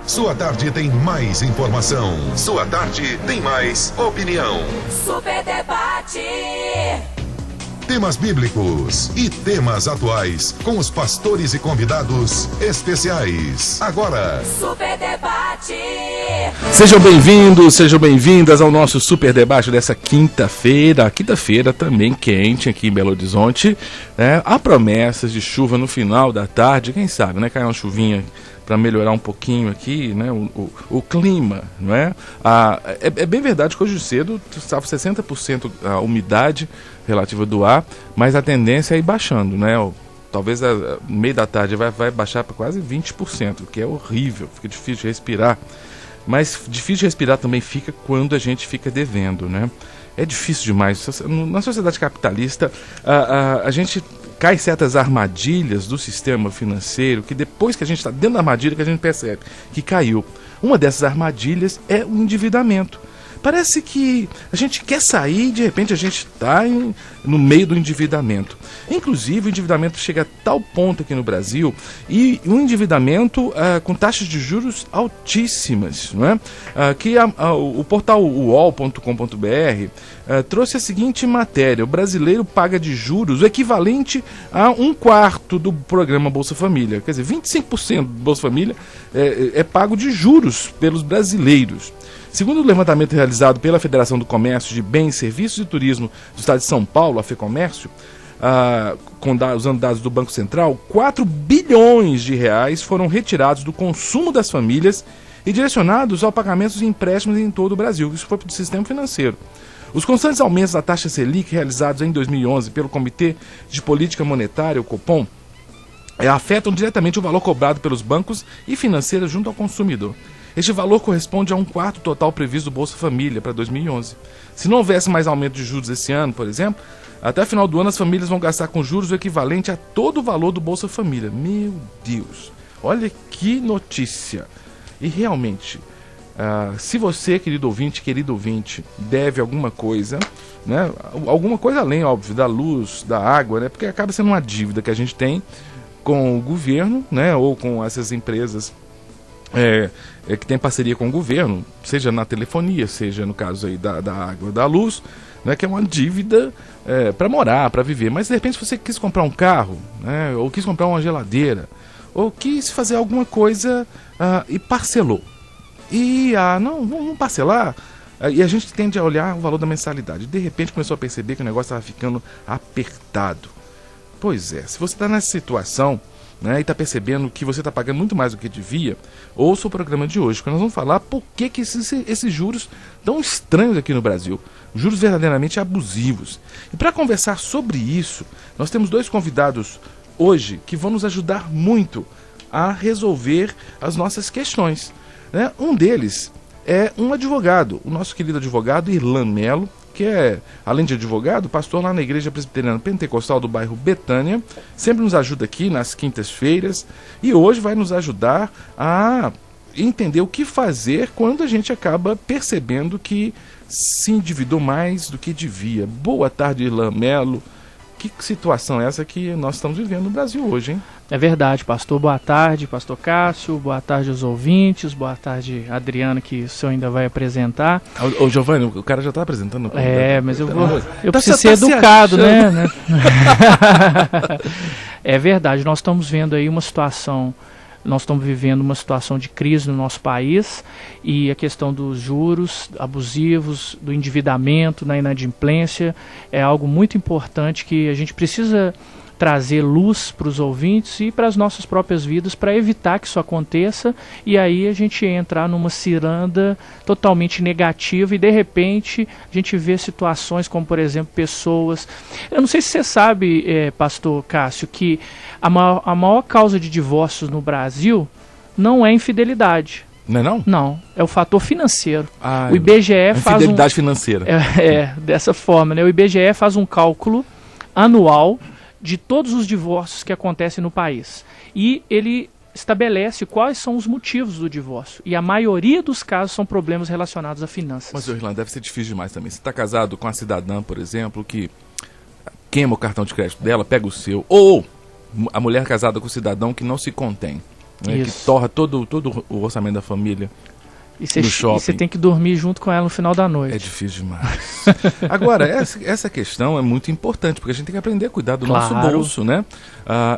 Sua tarde tem mais informação. Sua tarde tem mais opinião. Super Debate. Temas bíblicos e temas atuais com os pastores e convidados especiais. Agora, Super Debate. Sejam bem-vindos, sejam bem-vindas ao nosso Super Debate dessa quinta-feira. Quinta-feira também quente aqui em Belo Horizonte. Há promessas de chuva no final da tarde, quem sabe, né? Cai uma chuvinha para melhorar um pouquinho aqui, né, o clima, não é? É bem verdade que hoje cedo estava 60% a umidade relativa do ar, mas a tendência é ir baixando, né? Talvez no meio da tarde vai baixar para quase 20%, o que é horrível, fica difícil de respirar. Mas difícil de respirar também fica quando a gente fica devendo, né? É difícil demais. Na sociedade capitalista, a gente cai certas armadilhas do sistema financeiro, que depois que a gente está dentro da armadilha que a gente percebe que caiu. Uma dessas armadilhas é o endividamento. Parece que a gente quer sair e de repente a gente está no meio do endividamento. Inclusive o endividamento chega a tal ponto aqui no Brasil, e um endividamento com taxas de juros altíssimas, não é? Que o portal uol.com.br trouxe a seguinte matéria: o brasileiro paga de juros o equivalente a 1/4 do programa Bolsa Família. Quer dizer, 25% do Bolsa Família é pago de juros pelos brasileiros. Segundo o levantamento realizado pela Federação do Comércio de Bens, Serviços e Turismo do Estado de São Paulo, a FEComércio, usando dados do Banco Central, 4 bilhões de reais foram retirados do consumo das famílias e direcionados ao pagamento de empréstimos em todo o Brasil. Isso foi para o sistema financeiro. Os constantes aumentos da taxa Selic realizados em 2011 pelo Comitê de Política Monetária, o Copom, afetam diretamente o valor cobrado pelos bancos e financeiras junto ao consumidor. Este valor corresponde a 1/4 total previsto do Bolsa Família para 2011. Se não houvesse mais aumento de juros esse ano, por exemplo, até o final do ano as famílias vão gastar com juros o equivalente a todo o valor do Bolsa Família. Meu Deus, olha que notícia! E realmente, se você, querido ouvinte, deve alguma coisa, né, alguma coisa além, óbvio, da luz, da água, né, porque acaba sendo uma dívida que a gente tem com o governo, né, ou com essas empresas que tem parceria com o governo, seja na telefonia, seja no caso aí da água, da luz, né, que é uma dívida para morar, para viver. Mas de repente você quis comprar um carro, né, ou quis comprar uma geladeira, ou quis fazer alguma coisa e parcelou. E não, vamos parcelar. E a gente tende a olhar o valor da mensalidade. De repente começou a perceber que o negócio estava ficando apertado. Pois é, se você está nessa situação, né, e está percebendo que você está pagando muito mais do que devia, ouça o programa de hoje, que nós vamos falar por que esses juros tão estranhos aqui no Brasil, juros verdadeiramente abusivos. E para conversar sobre isso, nós temos dois convidados hoje que vão nos ajudar muito a resolver as nossas questões, né? Um deles é um advogado, o nosso querido advogado Irlan Melo, que é, além de advogado, pastor lá na Igreja Presbiteriana Pentecostal do bairro Betânia, sempre nos ajuda aqui nas quintas-feiras, e hoje vai nos ajudar a entender o que fazer quando a gente acaba percebendo que se endividou mais do que devia. Boa tarde, Irlan Melo. Que situação é essa que nós estamos vivendo no Brasil hoje, hein? É verdade, pastor. Boa tarde, pastor Cássio. Boa tarde aos ouvintes. Boa tarde, Adriano, que o senhor ainda vai apresentar. Ô Giovanni, o cara já está apresentando. Mas eu preciso ser educado, né? É verdade, nós estamos vendo aí uma situação... Nós estamos vivendo uma situação de crise no nosso país, e a questão dos juros abusivos, do endividamento, da inadimplência, é algo muito importante que a gente precisa trazer luz para os ouvintes e para as nossas próprias vidas para evitar que isso aconteça, e aí a gente entrar numa ciranda totalmente negativa e de repente a gente vê situações como, por exemplo, pessoas... Eu não sei se você sabe, pastor Cássio, que a maior causa de divórcios no Brasil não é infidelidade. Não é não? Não, é o fator financeiro. O IBGE faz infidelidade financeira. Dessa forma, né? O IBGE faz um cálculo anual de todos os divórcios que acontecem no país. E ele estabelece quais são os motivos do divórcio. E a maioria dos casos são problemas relacionados a finanças. Mas, Irlan, deve ser difícil demais também. Você está casado com uma cidadã, por exemplo, que queima o cartão de crédito dela, pega o seu. Ou a mulher casada com o cidadão que não se contém. né, que torra todo o orçamento da família. E você tem que dormir junto com ela no final da noite. É difícil demais. Agora, essa questão é muito importante, porque a gente tem que aprender a cuidar do nosso bolso, né?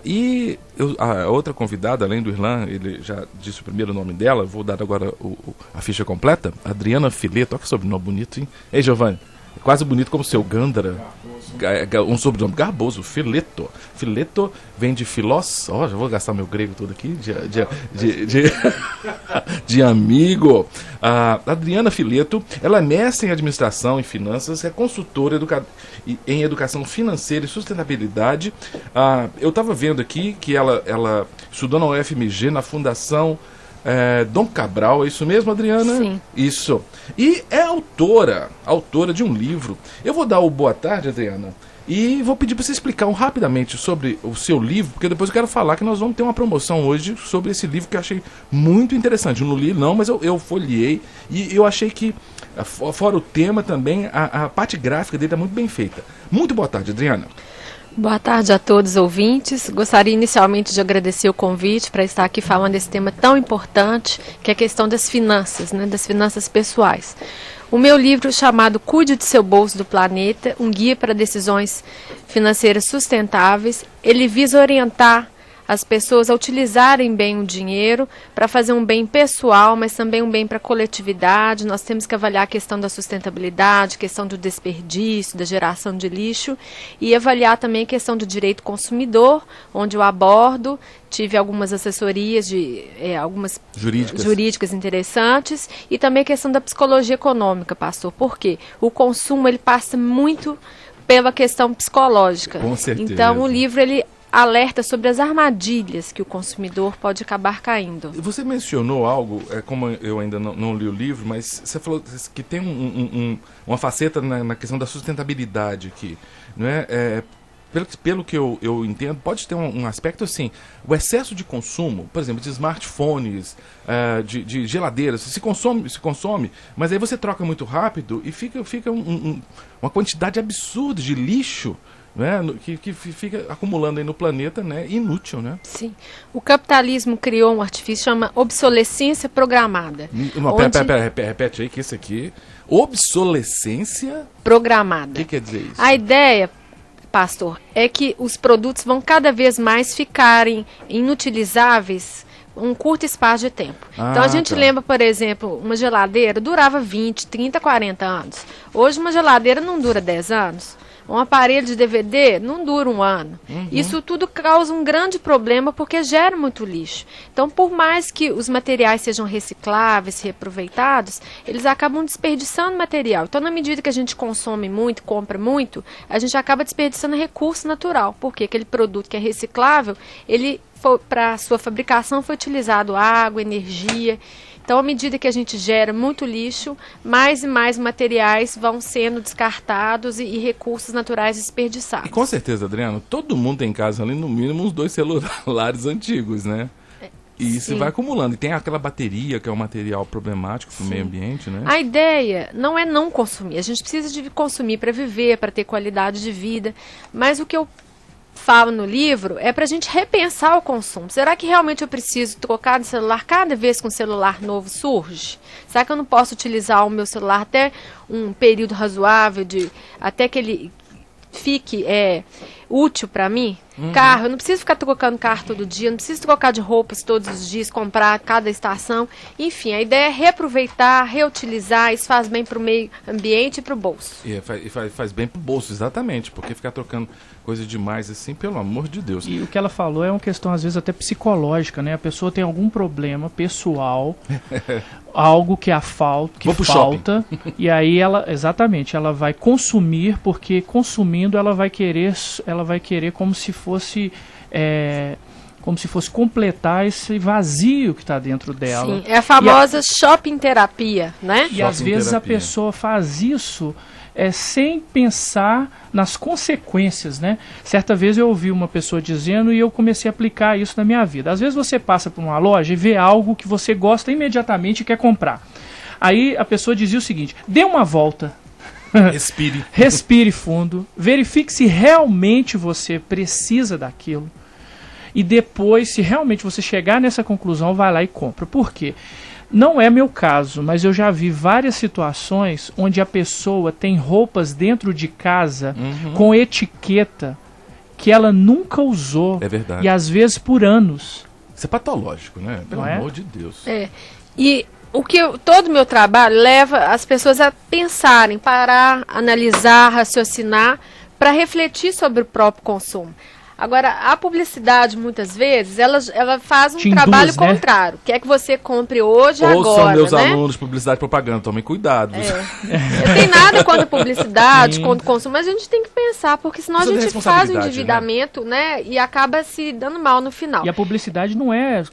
E a outra convidada, além do Irlan, ele já disse o primeiro nome dela, vou dar agora a ficha completa. Adriana Fileto, olha que sobrenome bonito, hein? Ei, Giovanni, é quase bonito como o seu Gândara. Um sobrenome garboso, Fileto. Fileto vem de filós. Já vou gastar meu grego todo aqui de amigo. Adriana Fileto, ela é mestre em administração e finanças, é consultora em educação financeira e sustentabilidade. Eu estava vendo aqui que ela estudou na UFMG, na Fundação Dom Cabral, é isso mesmo, Adriana? Sim. Isso. E é autora de um livro. Eu vou dar o boa tarde, Adriana, e vou pedir para você explicar rapidamente sobre o seu livro, porque depois eu quero falar que nós vamos ter uma promoção hoje sobre esse livro que eu achei muito interessante. Eu não li não, mas eu folheei e eu achei que, fora o tema também, a parte gráfica dele está muito bem feita. Muito boa tarde, Adriana. Boa tarde a todos os ouvintes. Gostaria inicialmente de agradecer o convite para estar aqui falando desse tema tão importante, que é a questão das finanças, né, das finanças pessoais. O meu livro chamado Cuide de Seu Bolso do Planeta, um guia para decisões financeiras sustentáveis, ele visa orientar as pessoas a utilizarem bem o dinheiro para fazer um bem pessoal, mas também um bem para a coletividade. Nós temos que avaliar a questão da sustentabilidade, a questão do desperdício, da geração de lixo e avaliar também a questão do direito consumidor, onde eu abordo, tive algumas assessorias de algumas jurídicas interessantes e também a questão da psicologia econômica, pastor, porque o consumo ele passa muito pela questão psicológica. Com certeza. Então o livro ele alerta sobre as armadilhas que o consumidor pode acabar caindo. Você mencionou algo, como eu ainda não li o livro, mas você falou que tem uma faceta na questão da sustentabilidade aqui, não é? Pelo que eu entendo, pode ter um aspecto assim, o excesso de consumo, por exemplo, de smartphones, de geladeiras, se consome, mas aí você troca muito rápido e fica uma quantidade absurda de lixo, né, que fica acumulando aí no planeta, né, inútil, né? Sim. O capitalismo criou um artifício chama obsolescência programada. Repete aí que isso aqui, obsolescência programada. O que quer dizer isso? A ideia, pastor, é que os produtos vão cada vez mais ficarem inutilizáveis um curto espaço de tempo. Então a gente lembra, por exemplo, uma geladeira durava 20, 30, 40 anos. Hoje uma geladeira não dura 10 anos. Um aparelho de DVD não dura 1 ano. Isso tudo causa um grande problema porque gera muito lixo. Então, por mais que os materiais sejam recicláveis, reaproveitados, eles acabam desperdiçando material. Então, na medida que a gente consome muito, compra muito, a gente acaba desperdiçando recurso natural. Porque aquele produto que é reciclável, ele para sua fabricação foi utilizado água, energia. Então, à medida que a gente gera muito lixo, mais e mais materiais vão sendo descartados e recursos naturais desperdiçados. E com certeza, Adriano, todo mundo tem em casa ali no mínimo uns 2 celulares antigos, né? E isso vai acumulando. E tem aquela bateria, que é um material problemático para o meio ambiente, né? A ideia não é não consumir. A gente precisa de consumir para viver, para ter qualidade de vida. Mas o que eu falo no livro é para a gente repensar o consumo. Será que realmente eu preciso trocar de celular cada vez que um celular novo surge? Será que eu não posso utilizar o meu celular até um período razoável, até que ele fique útil para mim? Carro, eu não preciso ficar trocando carro todo dia, não preciso trocar de roupas todos os dias, comprar cada estação. Enfim, a ideia é reaproveitar, reutilizar, isso faz bem para o meio ambiente e para o bolso. E faz bem para o bolso, exatamente, porque ficar trocando coisa demais assim, pelo amor de Deus. E o que ela falou é uma questão às vezes até psicológica, né? A pessoa tem algum problema pessoal, algo que falta, e aí ela vai consumir, porque consumindo ela vai querer como se fosse completar esse vazio que está dentro dela. Sim, é a famosa shopping terapia, né? E às vezes a pessoa faz isso sem pensar nas consequências, né? Certa vez eu ouvi uma pessoa dizendo e eu comecei a aplicar isso na minha vida. Às vezes você passa por uma loja e vê algo que você gosta imediatamente e quer comprar. Aí a pessoa dizia o seguinte: dê uma volta. Respire fundo, verifique se realmente você precisa daquilo. e depois, se realmente você chegar nessa conclusão, vai lá e compra. Por quê? Não é meu caso, mas eu já vi várias situações onde a pessoa tem roupas dentro de casa com etiqueta que ela nunca usou. É verdade. E às vezes por anos. Isso é patológico, né? Pelo amor de Deus. E todo o meu trabalho leva as pessoas a pensarem, parar, analisar, raciocinar, para refletir sobre o próprio consumo. Agora, a publicidade, muias vezes, ela faz um trabalho contrário. Quer que você compre hoje, agora, Ouçam meus né? alunos, publicidade e propaganda, tomem cuidado. Eu tenho nada contra publicidade, contra consumo, mas a gente tem que pensar, porque senão a gente faz um endividamento, né? E acaba se dando mal no final. E a publicidade não é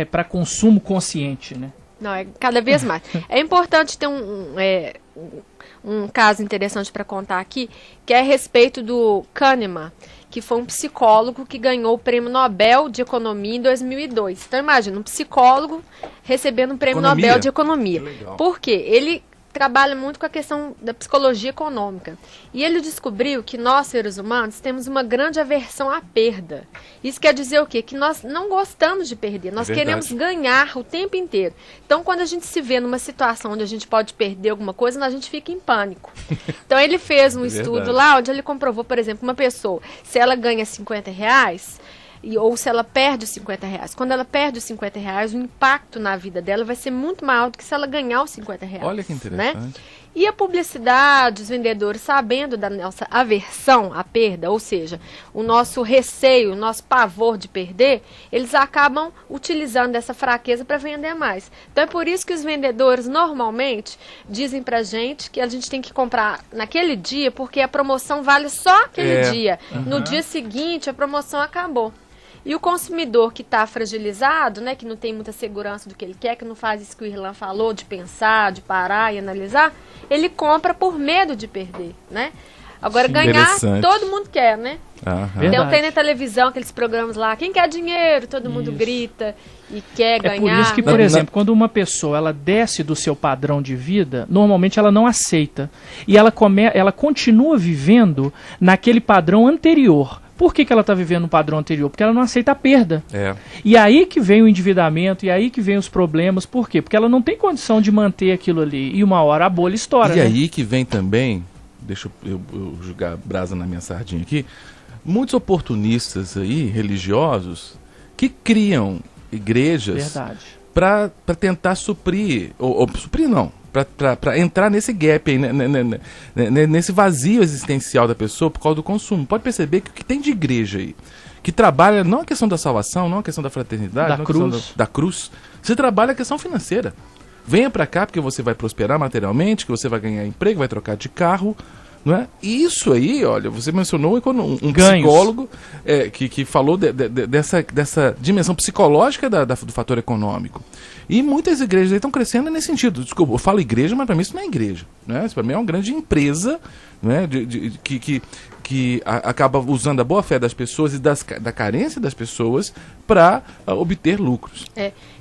para consumo consciente, né? Não, é cada vez mais. É importante ter um caso interessante para contar aqui, que é a respeito do Kahneman, que foi um psicólogo que ganhou o Prêmio Nobel de Economia em 2002. Então, imagina, um psicólogo recebendo um Prêmio Nobel de Economia. Por quê? Ele trabalha muito com a questão da psicologia econômica. E ele descobriu que nós, seres humanos, temos uma grande aversão à perda. Isso quer dizer o quê? Que nós não gostamos de perder, nós queremos ganhar o tempo inteiro. Então, quando a gente se vê numa situação onde a gente pode perder alguma coisa, a gente fica em pânico. Então, ele fez um estudo lá, onde ele comprovou, por exemplo, uma pessoa, se ela ganha R$50, ou se ela perde os R$50. Quando ela perde os R$50, o impacto na vida dela vai ser muito maior do que se ela ganhar os R$50. Olha que interessante. Né? E a publicidade, os vendedores, sabendo da nossa aversão à perda, ou seja, o nosso receio, o nosso pavor de perder, eles acabam utilizando essa fraqueza para vender mais. Então é por isso que os vendedores normalmente dizem pra gente que a gente tem que comprar naquele dia, porque a promoção vale só aquele dia. No dia seguinte, a promoção acabou. E o consumidor que está fragilizado, né, que não tem muita segurança do que ele quer, que não faz isso que o Irlan falou, de pensar, de parar e analisar, ele compra por medo de perder, né? Agora, ganhar, todo mundo quer, né? Então tem na televisão aqueles programas lá, quem quer dinheiro? Todo mundo grita e quer ganhar. É por isso que, por exemplo, quando uma pessoa ela desce do seu padrão de vida, normalmente ela não aceita. E ela continua vivendo naquele padrão anterior. Por que ela está vivendo no padrão anterior? Porque ela não aceita a perda. E aí que vem o endividamento, e aí que vem os problemas. Por quê? Porque ela não tem condição de manter aquilo ali. E uma hora a bolha estoura. E aí que vem também, deixa eu jogar brasa na minha sardinha aqui, muitos oportunistas aí, religiosos, que criam igrejas para tentar suprir, ou suprir não, para entrar nesse gap aí, nesse vazio existencial da pessoa por causa do consumo. Pode perceber que o que tem de igreja aí, que trabalha não a questão da salvação, não a questão da fraternidade, da cruz, você trabalha a questão financeira. Venha para cá porque você vai prosperar materialmente, que você vai ganhar emprego, vai trocar de carro, não é? E isso aí, olha, você mencionou um psicólogo que falou dessa dimensão psicológica do fator econômico. E muitas igrejas estão crescendo nesse sentido. Desculpa, eu falo igreja, mas para mim isso não é igreja. Né? Isso para mim é uma grande empresa, né? que acaba usando a boa-fé das pessoas e da carência das pessoas para obter lucros.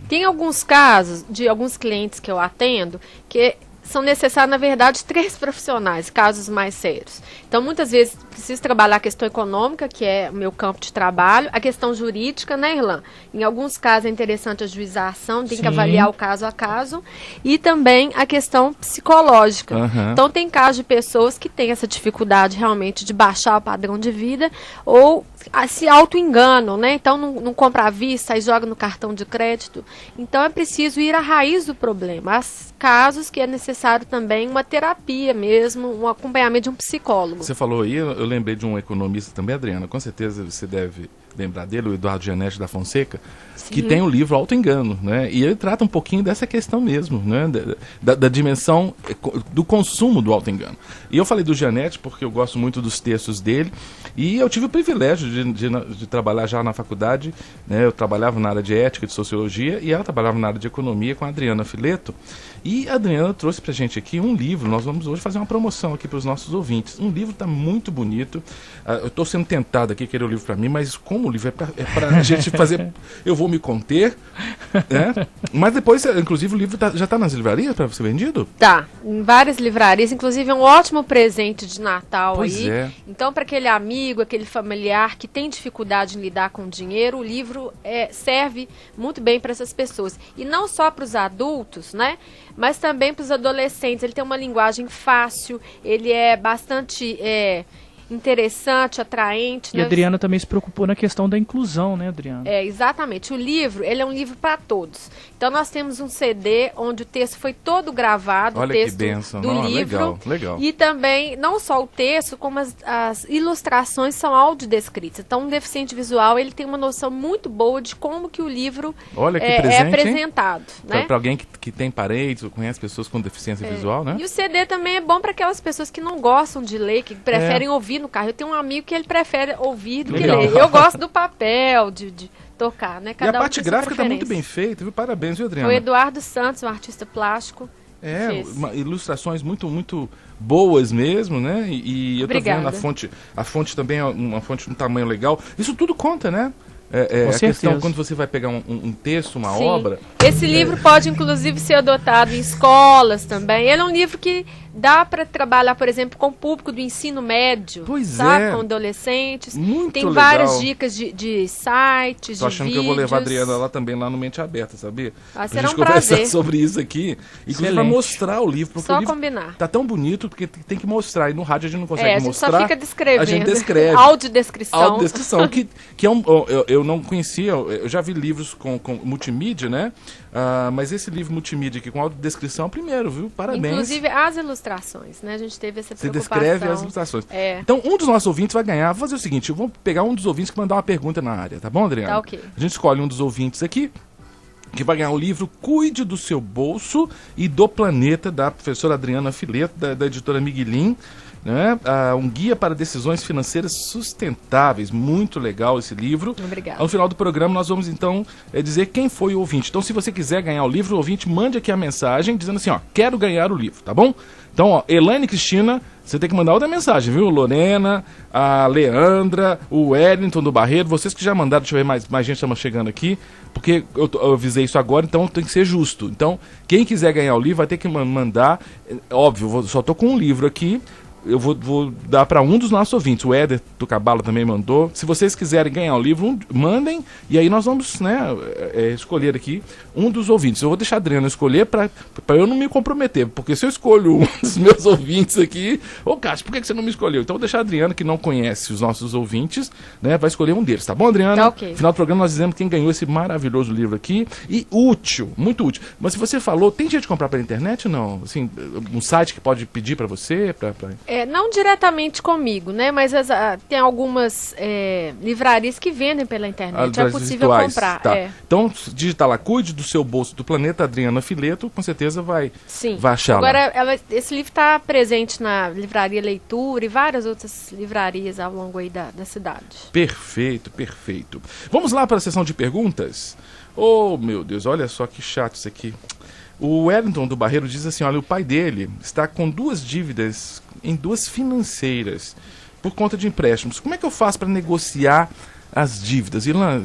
Tem alguns casos de alguns clientes que eu atendo que são necessários, na verdade, 3 profissionais, casos mais sérios. Então, muitas vezes, preciso trabalhar a questão econômica, que é o meu campo de trabalho, a questão jurídica, né, Irlan? Em alguns casos é interessante ajuizar a ação, tem que avaliar o caso a caso, e também a questão psicológica. Então, tem casos de pessoas que têm essa dificuldade realmente de baixar o padrão de vida, ou se auto-enganam, né? Então, não compra à vista, aí joga no cartão de crédito. Então, é preciso ir à raiz do problema. Há casos que é necessário também uma terapia mesmo, um acompanhamento de um psicólogo. Você falou aí, eu lembrei de um economista também, Adriana, com certeza você deve lembrar dele, o Eduardo Gianetti da Fonseca, que tem o livro Auto Engano, né? E ele trata um pouquinho dessa questão mesmo, né? Da dimensão do consumo do auto engano. E eu falei do Gianetti porque eu gosto muito dos textos dele e eu tive o privilégio de trabalhar já na faculdade, né? Eu trabalhava na área de ética e de sociologia e ela trabalhava na área de economia com a Adriana Fileto. E a Adriana trouxe pra gente aqui um livro. Nós vamos hoje fazer uma promoção aqui para os nossos ouvintes. Um livro tá muito bonito. Eu tô sendo tentado aqui querer o livro para mim, mas como o livro é pra gente fazer, eu vou me conter, né? Mas depois, inclusive, o livro já tá nas livrarias para ser vendido? Tá, em várias livrarias, inclusive é um ótimo presente de Natal. Pois aí. é. Então, para aquele amigo, aquele familiar que tem dificuldade em lidar com dinheiro, o livro serve muito bem para essas pessoas. E não só para os adultos, né? Mas também para os adolescentes. Ele tem uma linguagem fácil, ele é bastante interessante, atraente. E a Adriana também se preocupou na questão da inclusão, né, Adriana? Exatamente. O livro, ele é um livro para todos. Então nós temos um CD onde o texto foi todo gravado, Olha o texto que bênção. do livro. Legal. E também, não só o texto, como as ilustrações são audiodescritas. Então um deficiente visual, ele tem uma noção muito boa de como que o livro é apresentado. Né? Para alguém que tem parentes ou conhece pessoas com deficiência visual, né? E o CD também é bom para aquelas pessoas que não gostam de ler, que preferem ouvir no carro. Eu tenho um amigo que ele prefere ouvir do que ler. Eu gosto do papel, de tocar, né? Cada e a parte gráfica está muito bem feita, viu? Parabéns, viu, Adriana? O Eduardo Santos, um artista plástico. Ilustrações muito boas mesmo, né? E eu tô vendo a fonte também é uma fonte de um tamanho legal. Isso tudo conta, né? A questão quando você vai pegar um texto, uma obra. Esse livro pode inclusive ser adotado em escolas também. Ele é um livro que dá para trabalhar, por exemplo, com o público do ensino médio, com adolescentes. Muito tem legal. Várias dicas de sites, Tô achando vídeos. Que eu vou levar a Adriana lá também, lá no Mente Aberta, sabia? Será a gente um prazer. conversar sobre isso aqui. Inclusive para mostrar o livro. Porque só o livro combinar. Tá tão bonito, porque tem que mostrar. E no rádio a gente não consegue a gente mostrar. só fica descrevendo. A gente descreve. Audiodescrição. que eu não conhecia. Eu já vi livros com multimídia, né? Mas esse livro multimídia aqui com audiodescrição é o primeiro, viu? Parabéns. Inclusive as ilustrações, né? A gente teve essa preocupação. Você descreve as ilustrações. Então, um dos nossos ouvintes vai ganhar. Vou fazer o seguinte, eu vou pegar um dos ouvintes que mandar uma pergunta na área, tá bom, Adriana? Tá, ok. A gente escolhe um dos ouvintes aqui, que vai ganhar o livro Cuide do Seu Bolso e do Planeta, da professora Adriana Fileto, da editora Miguelin. Né? Um guia para decisões financeiras sustentáveis. Muito legal esse livro. Obrigada. Ao final do programa nós vamos então dizer quem foi o ouvinte. Então se você quiser ganhar o livro, o ouvinte mande aqui a mensagem dizendo assim, quero ganhar o livro, tá bom? Então, Elaine Cristina, você tem que mandar outra mensagem, viu? Lorena, a Leandra, o Wellington do Barreiro, vocês que já mandaram, deixa eu ver, mais gente está chegando aqui, porque eu avisei isso agora, então tem que ser justo. Então, quem quiser ganhar o livro vai ter que mandar, óbvio, só tô com um livro aqui, eu vou dar para um dos nossos ouvintes. O Éder do Cabala também mandou. Se vocês quiserem ganhar o livro, mandem. E aí nós vamos escolher aqui um dos ouvintes. Eu vou deixar a Adriana escolher para eu não me comprometer. Porque se eu escolho um dos meus ouvintes aqui... Cássio, por que você não me escolheu? Então eu vou deixar a Adriana, que não conhece os nossos ouvintes, né, vai escolher um deles. Tá bom, Adriana? Tá, ok. No final do programa nós dizemos quem ganhou esse maravilhoso livro aqui. E útil, muito útil. Mas se você falou, tem jeito de comprar pela internet ou não? Assim, um site que pode pedir para você? Não diretamente comigo, né? Mas tem algumas livrarias que vendem pela internet. É possível comprar. Tá. Então, digitar lá, Cuide do Seu Bolso do Planeta, Adriana Fileto, com certeza vai achar Agora, lá. Esse livro está presente na Livraria Leitura e várias outras livrarias ao longo aí da cidade. Perfeito. Vamos lá para a sessão de perguntas? Oh, meu Deus, olha só que chato isso aqui. O Wellington do Barreiro diz assim, olha, o pai dele está com 2 dívidas em 2 financeiras por conta de empréstimos. Como é que eu faço para negociar as dívidas? Ilan,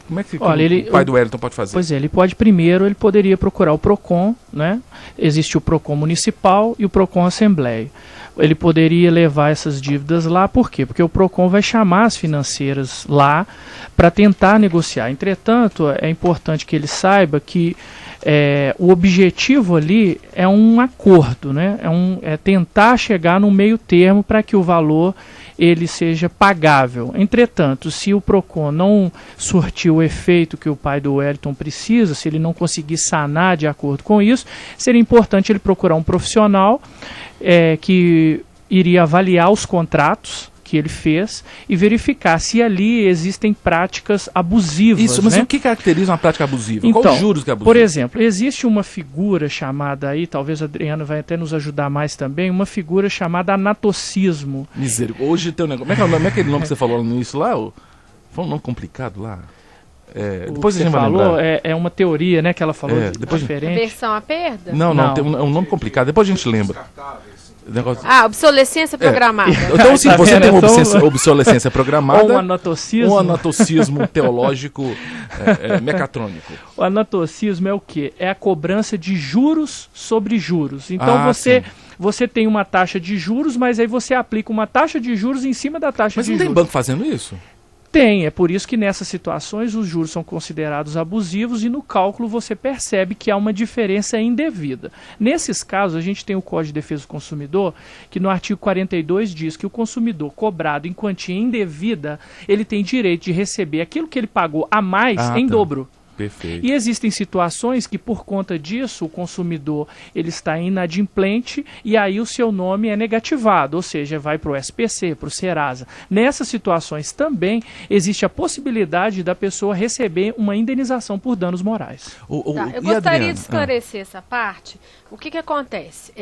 como é que o pai do Wellington pode fazer? Pois é, ele poderia procurar o PROCON, né? Existe o PROCON municipal e o PROCON Assembleia. Ele poderia levar essas dívidas lá, por quê? Porque o PROCON vai chamar as financeiras lá para tentar negociar. Entretanto, é importante que ele saiba que o objetivo ali é um acordo, né? É tentar chegar no meio termo para que o valor ele seja pagável. Entretanto, se o PROCON não surtir o efeito que o pai do Wellington precisa, se ele não conseguir sanar de acordo com isso, seria importante ele procurar um profissional que iria avaliar os contratos que ele fez e verificar se ali existem práticas abusivas. Isso, mas né? o que caracteriza uma prática abusiva? Então, qual os juros que é abusivo? Por exemplo, existe uma figura chamada aí, talvez a Adriana vai até nos ajudar mais também, uma figura chamada anatocismo. Misericórdia. Hoje tem um negócio. Como é aquele nome que você falou no início lá? Foi um nome complicado lá? Depois você falou, é uma teoria, né, que ela falou diferente. Versão à perda? Não, tem um nome complicado, depois a gente lembra. Obsolescência programada. Então, sim, você tem obsolescência programada ou um anatocismo. Ou um anatocismo teológico mecatrônico. O anatocismo é o quê? É a cobrança de juros sobre juros. Então você tem uma taxa de juros, mas aí você aplica uma taxa de juros em cima da taxa de juros. Mas não tem banco fazendo isso? Tem, é por isso que nessas situações os juros são considerados abusivos e no cálculo você percebe que há uma diferença indevida. Nesses casos, a gente tem o Código de Defesa do Consumidor, que no artigo 42 diz que o consumidor cobrado em quantia indevida, ele tem direito de receber aquilo que ele pagou a mais em dobro. Perfeito. E existem situações que, por conta disso, o consumidor ele está inadimplente e aí o seu nome é negativado, ou seja, vai para o SPC, para o Serasa. Nessas situações também existe a possibilidade da pessoa receber uma indenização por danos morais. Eu gostaria de esclarecer essa parte. O que acontece?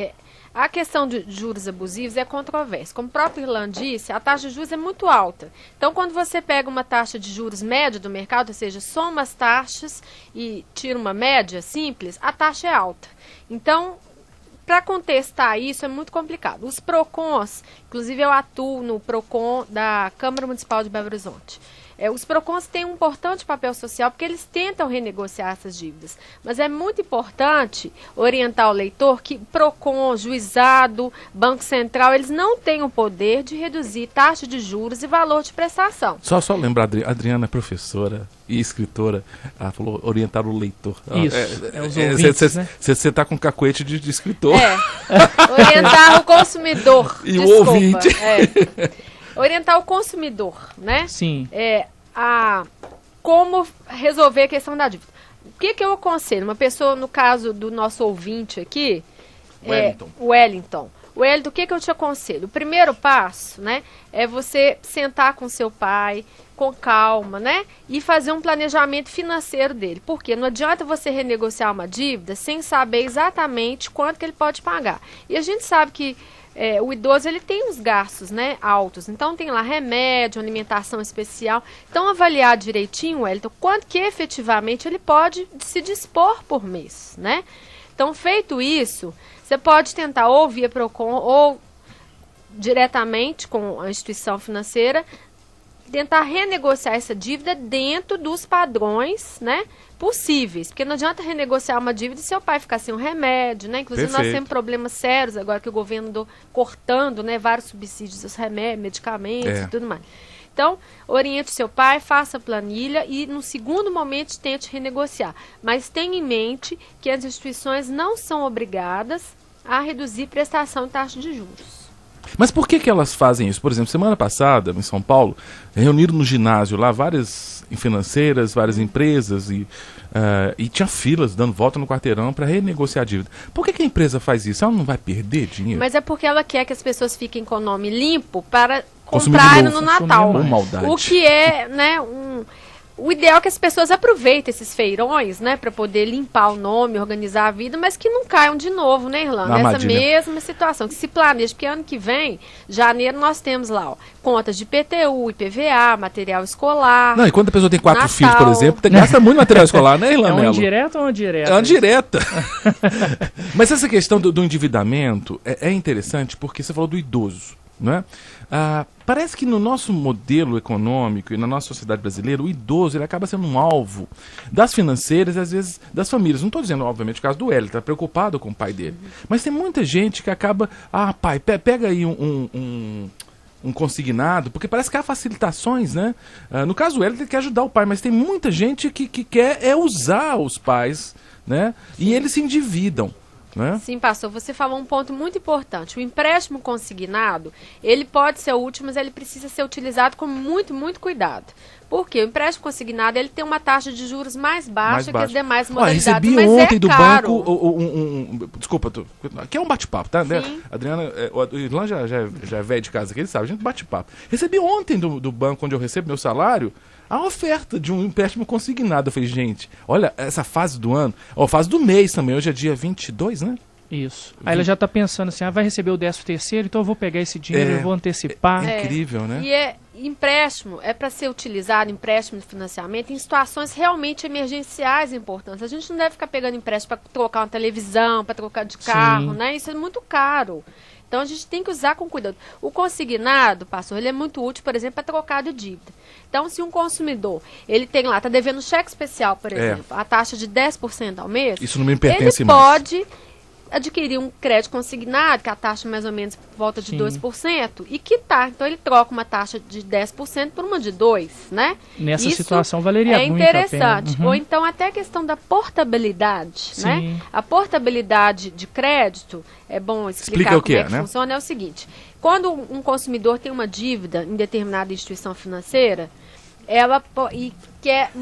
A questão de juros abusivos é controversa. Como o próprio Irlan disse, a taxa de juros é muito alta. Então, quando você pega uma taxa de juros média do mercado, ou seja, soma as taxas e tira uma média simples, a taxa é alta. Então, para contestar isso é muito complicado. Os PROCONs, inclusive eu atuo no PROCON da Câmara Municipal de Belo Horizonte. Os PROCONs têm um importante papel social porque eles tentam renegociar essas dívidas. Mas é muito importante orientar o leitor que PROCON, juizado, Banco Central, eles não têm o poder de reduzir taxa de juros e valor de prestação. Só lembrar, a Adriana é professora e escritora, ela falou orientar o leitor. Isso, os ouvintes, né? Você está com cacuete de escritor. Orientar o consumidor. E o ouvinte. Orientar o consumidor, né? Sim. Como resolver a questão da dívida. O que eu aconselho? Uma pessoa, no caso do nosso ouvinte aqui, Wellington, o que eu te aconselho? O primeiro passo, né, é você sentar com seu pai, com calma, né, e fazer um planejamento financeiro dele. Porque não adianta você renegociar uma dívida sem saber exatamente quanto que ele pode pagar. E a gente sabe que o idoso ele tem os gastos, né, altos. Então tem lá remédio, alimentação especial. Então avaliar direitinho, Wellington, quanto que efetivamente ele pode se dispor por mês, né? Então feito isso, você pode tentar ou via PROCON ou diretamente com a instituição financeira tentar renegociar essa dívida dentro dos padrões, né, possíveis. Porque não adianta renegociar uma dívida e seu pai ficar sem um remédio, né? Inclusive nós temos problemas sérios agora que o governo andou cortando, né, vários subsídios dos remédios, medicamentos e tudo mais. Então, oriente seu pai, faça planilha e no segundo momento tente renegociar. Mas tenha em mente que as instituições não são obrigadas a reduzir prestação e taxa de juros. Mas por que elas fazem isso? Por exemplo, semana passada, em São Paulo, reuniram no ginásio lá várias financeiras, várias empresas e tinha filas dando volta no quarteirão para renegociar a dívida. Por que a empresa faz isso? Ela não vai perder dinheiro? Mas é porque ela quer que as pessoas fiquem com o nome limpo para comprar no Natal. O que é, né, o ideal é que as pessoas aproveitem esses feirões, né, para poder limpar o nome, organizar a vida, mas que não caiam de novo, né, Irlanda? Nessa mesma situação, que se planeja, porque ano que vem, janeiro, nós temos lá, contas de IPTU, IPVA, material escolar. Não, e quando a pessoa tem 4 filhos, por exemplo, gasta muito material escolar, né, Irlanda? É uma indireta ou uma direta? É uma direta. Mas essa questão do endividamento é interessante porque você falou do idoso, não é? Parece que no nosso modelo econômico e na nossa sociedade brasileira, o idoso ele acaba sendo um alvo das financeiras e às vezes das famílias. Não estou dizendo, obviamente, o caso do Hélio, ele está preocupado com o pai dele. Mas tem muita gente que acaba, pai, pega aí um consignado, porque parece que há facilitações, né? No caso do Hélio, ele quer ajudar o pai, mas tem muita gente que quer usar os pais, né? E eles se endividam. Né? Sim, pastor, você falou um ponto muito importante. O empréstimo consignado, ele pode ser útil, mas ele precisa ser utilizado com muito, muito cuidado. Porque o empréstimo consignado, ele tem uma taxa de juros mais baixa que as demais modalidades, recebi mas ontem do caro. banco desculpa, aqui é um bate-papo, tá? Né? Adriana, o Irlan já é velho de casa aqui, ele sabe, a gente bate-papo. Recebi ontem do banco onde eu recebo meu salário, a oferta de um empréstimo consignado. Eu falei, gente, olha, essa fase do ano, fase do mês também, hoje é dia 22, né? Isso. Aí ela já está pensando assim, vai receber o 13º, então eu vou pegar esse dinheiro, eu vou antecipar. É incrível, né? empréstimo é para ser utilizado, empréstimo de financiamento, em situações realmente emergenciais importantes. A gente não deve ficar pegando empréstimo para trocar uma televisão, para trocar de carro, né? Isso é muito caro. Então, a gente tem que usar com cuidado. O consignado, pastor, ele é muito útil, por exemplo, para trocar de dívida. Então, se um consumidor, ele tem lá, está devendo cheque especial, por exemplo, a taxa de 10% ao mês, isso não me pertence ele mais. pode adquirir um crédito consignado, que a taxa mais ou menos por volta de 2%, e quitar. Então, ele troca uma taxa de 10% por uma de 2%, né? Nessa situação valeria muito a pena. É interessante. Ou então, até a questão da portabilidade, né? A portabilidade de crédito, é bom explicar como é que funciona, é o seguinte. Quando um consumidor tem uma dívida em determinada instituição financeira, e quer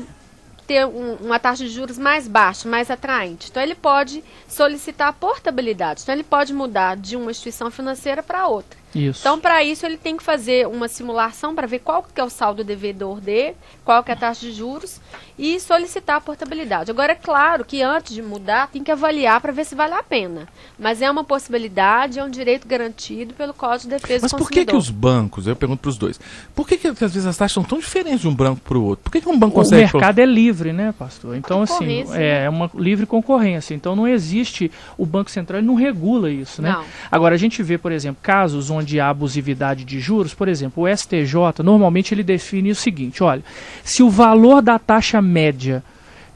ter uma taxa de juros mais baixa, mais atraente. Então, ele pode solicitar a portabilidade. Então, ele pode mudar de uma instituição financeira para outra. Isso. Então, para isso, ele tem que fazer uma simulação para ver qual que é o saldo devedor dele, qual que é a taxa de juros e solicitar a portabilidade. Agora, é claro que antes de mudar, tem que avaliar para ver se vale a pena. Mas é uma possibilidade, é um direito garantido pelo Código de Defesa do Consumidor. Mas por que os bancos, eu pergunto para os dois, por que às vezes as taxas são tão diferentes de um banco para o outro? Por que um banco consegue... O mercado é livre, né, pastor? Então, assim, é uma livre concorrência. Então, não existe... O Banco Central ele não regula isso, né? Não. Agora, a gente vê, por exemplo, casos onde há abusividade de juros, por exemplo, o STJ, normalmente ele define o seguinte, olha, se o valor da taxa média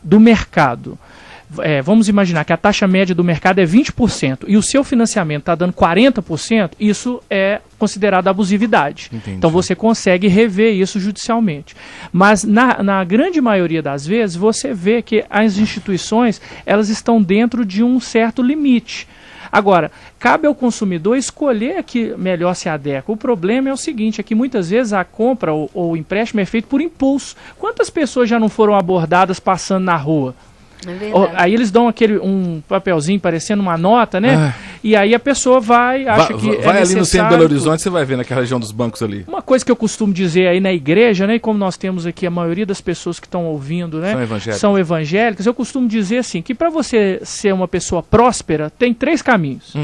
do mercado, vamos imaginar que a taxa média do mercado é 20% e o seu financiamento está dando 40%, isso é considerado abusividade. Entendi. Então você consegue rever isso judicialmente. Mas na grande maioria das vezes, você vê que as instituições, elas estão dentro de um certo limite. Agora, cabe ao consumidor escolher a que melhor se adequa. O problema é o seguinte, é que muitas vezes a compra ou o empréstimo é feito por impulso. Quantas pessoas já não foram abordadas passando na rua? É verdade. Aí eles dão um papelzinho parecendo uma nota, né? E aí a pessoa acha que vai ali no centro de Belo Horizonte, você vai ver naquela região dos bancos ali. Uma coisa que eu costumo dizer aí na igreja, né? E como nós temos aqui a maioria das pessoas que estão ouvindo, né? São evangélicas. Eu costumo dizer assim, que para você ser uma pessoa próspera, tem 3 caminhos.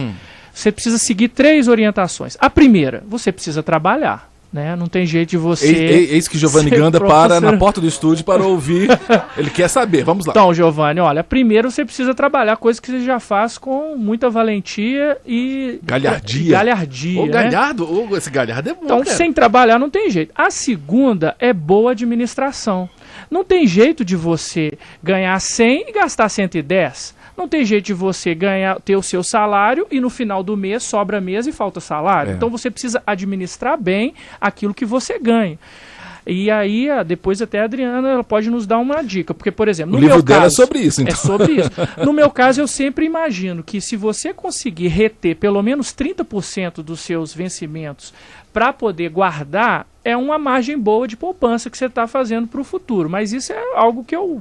Você precisa seguir 3 orientações. A primeira, você precisa trabalhar. Né? Não tem jeito de você... Eis que Giovanni Ganda para na porta do estúdio para ouvir. Ele quer saber, vamos lá. Então, Giovanni, olha, primeiro você precisa trabalhar, coisa que você já faz com muita valentia e... Galhardia. Galhardia, Galhardo, esse Galhardo é bom, então, cara. Sem trabalhar não tem jeito. A segunda é boa administração. Não tem jeito de você ganhar 100 e gastar 110. Não tem jeito de você ter o seu salário e no final do mês sobra mês e falta salário. Então você precisa administrar bem aquilo que você ganha. E aí, depois até a Adriana ela pode nos dar uma dica. Porque, por exemplo, no meu caso... O livro dela é sobre isso, então. É sobre isso. No meu caso, eu sempre imagino que se você conseguir reter pelo menos 30% dos seus vencimentos para poder guardar, é uma margem boa de poupança que você está fazendo para o futuro. Mas isso é algo que eu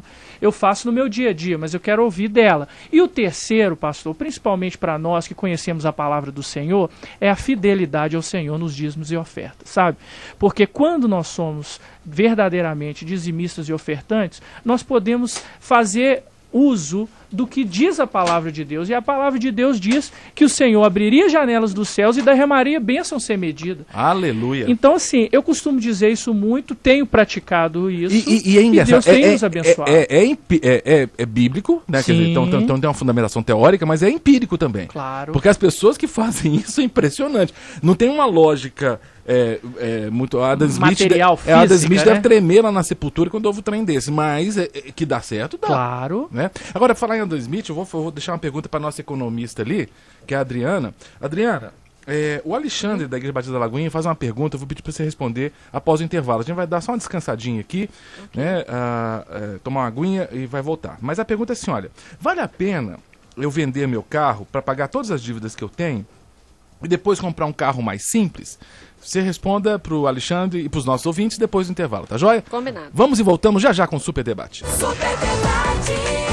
faço no meu dia a dia, mas eu quero ouvir dela. E o terceiro, pastor, principalmente para nós que conhecemos a palavra do Senhor, é a fidelidade ao Senhor nos dízimos e ofertas, sabe? Porque quando nós somos verdadeiramente dizimistas e ofertantes, nós podemos fazer uso do que diz a palavra de Deus. E a palavra de Deus diz que o Senhor abriria janelas dos céus e derramaria bênção sem medida. Aleluia. Então, assim, eu costumo dizer isso muito, tenho praticado isso e é engraçado. Deus tem nos abençoado. É bíblico, né? Quer dizer, então tem uma fundamentação teórica, mas é empírico também. Claro. Porque as pessoas que fazem isso é impressionante. Não tem uma lógica... muito Adam Smith, material física, Adam Smith né? deve tremer lá na sepultura quando houve um trem desse, mas que dá certo, dá. Claro. Né? Agora, falar em Adam Smith, eu vou deixar uma pergunta para nossa economista ali, que é a Adriana. Adriana, o Alexandre da Igreja Batista da Lagoinha faz uma pergunta, eu vou pedir para você responder após o intervalo. A gente vai dar só uma descansadinha aqui, né? Tomar uma aguinha e vai voltar. Mas a pergunta é assim, olha, vale a pena eu vender meu carro para pagar todas as dívidas que eu tenho e depois comprar um carro mais simples? Você responda pro Alexandre e pros nossos ouvintes depois do intervalo, tá joia? Combinado. Vamos e voltamos já com o Super Debate. Super Debate.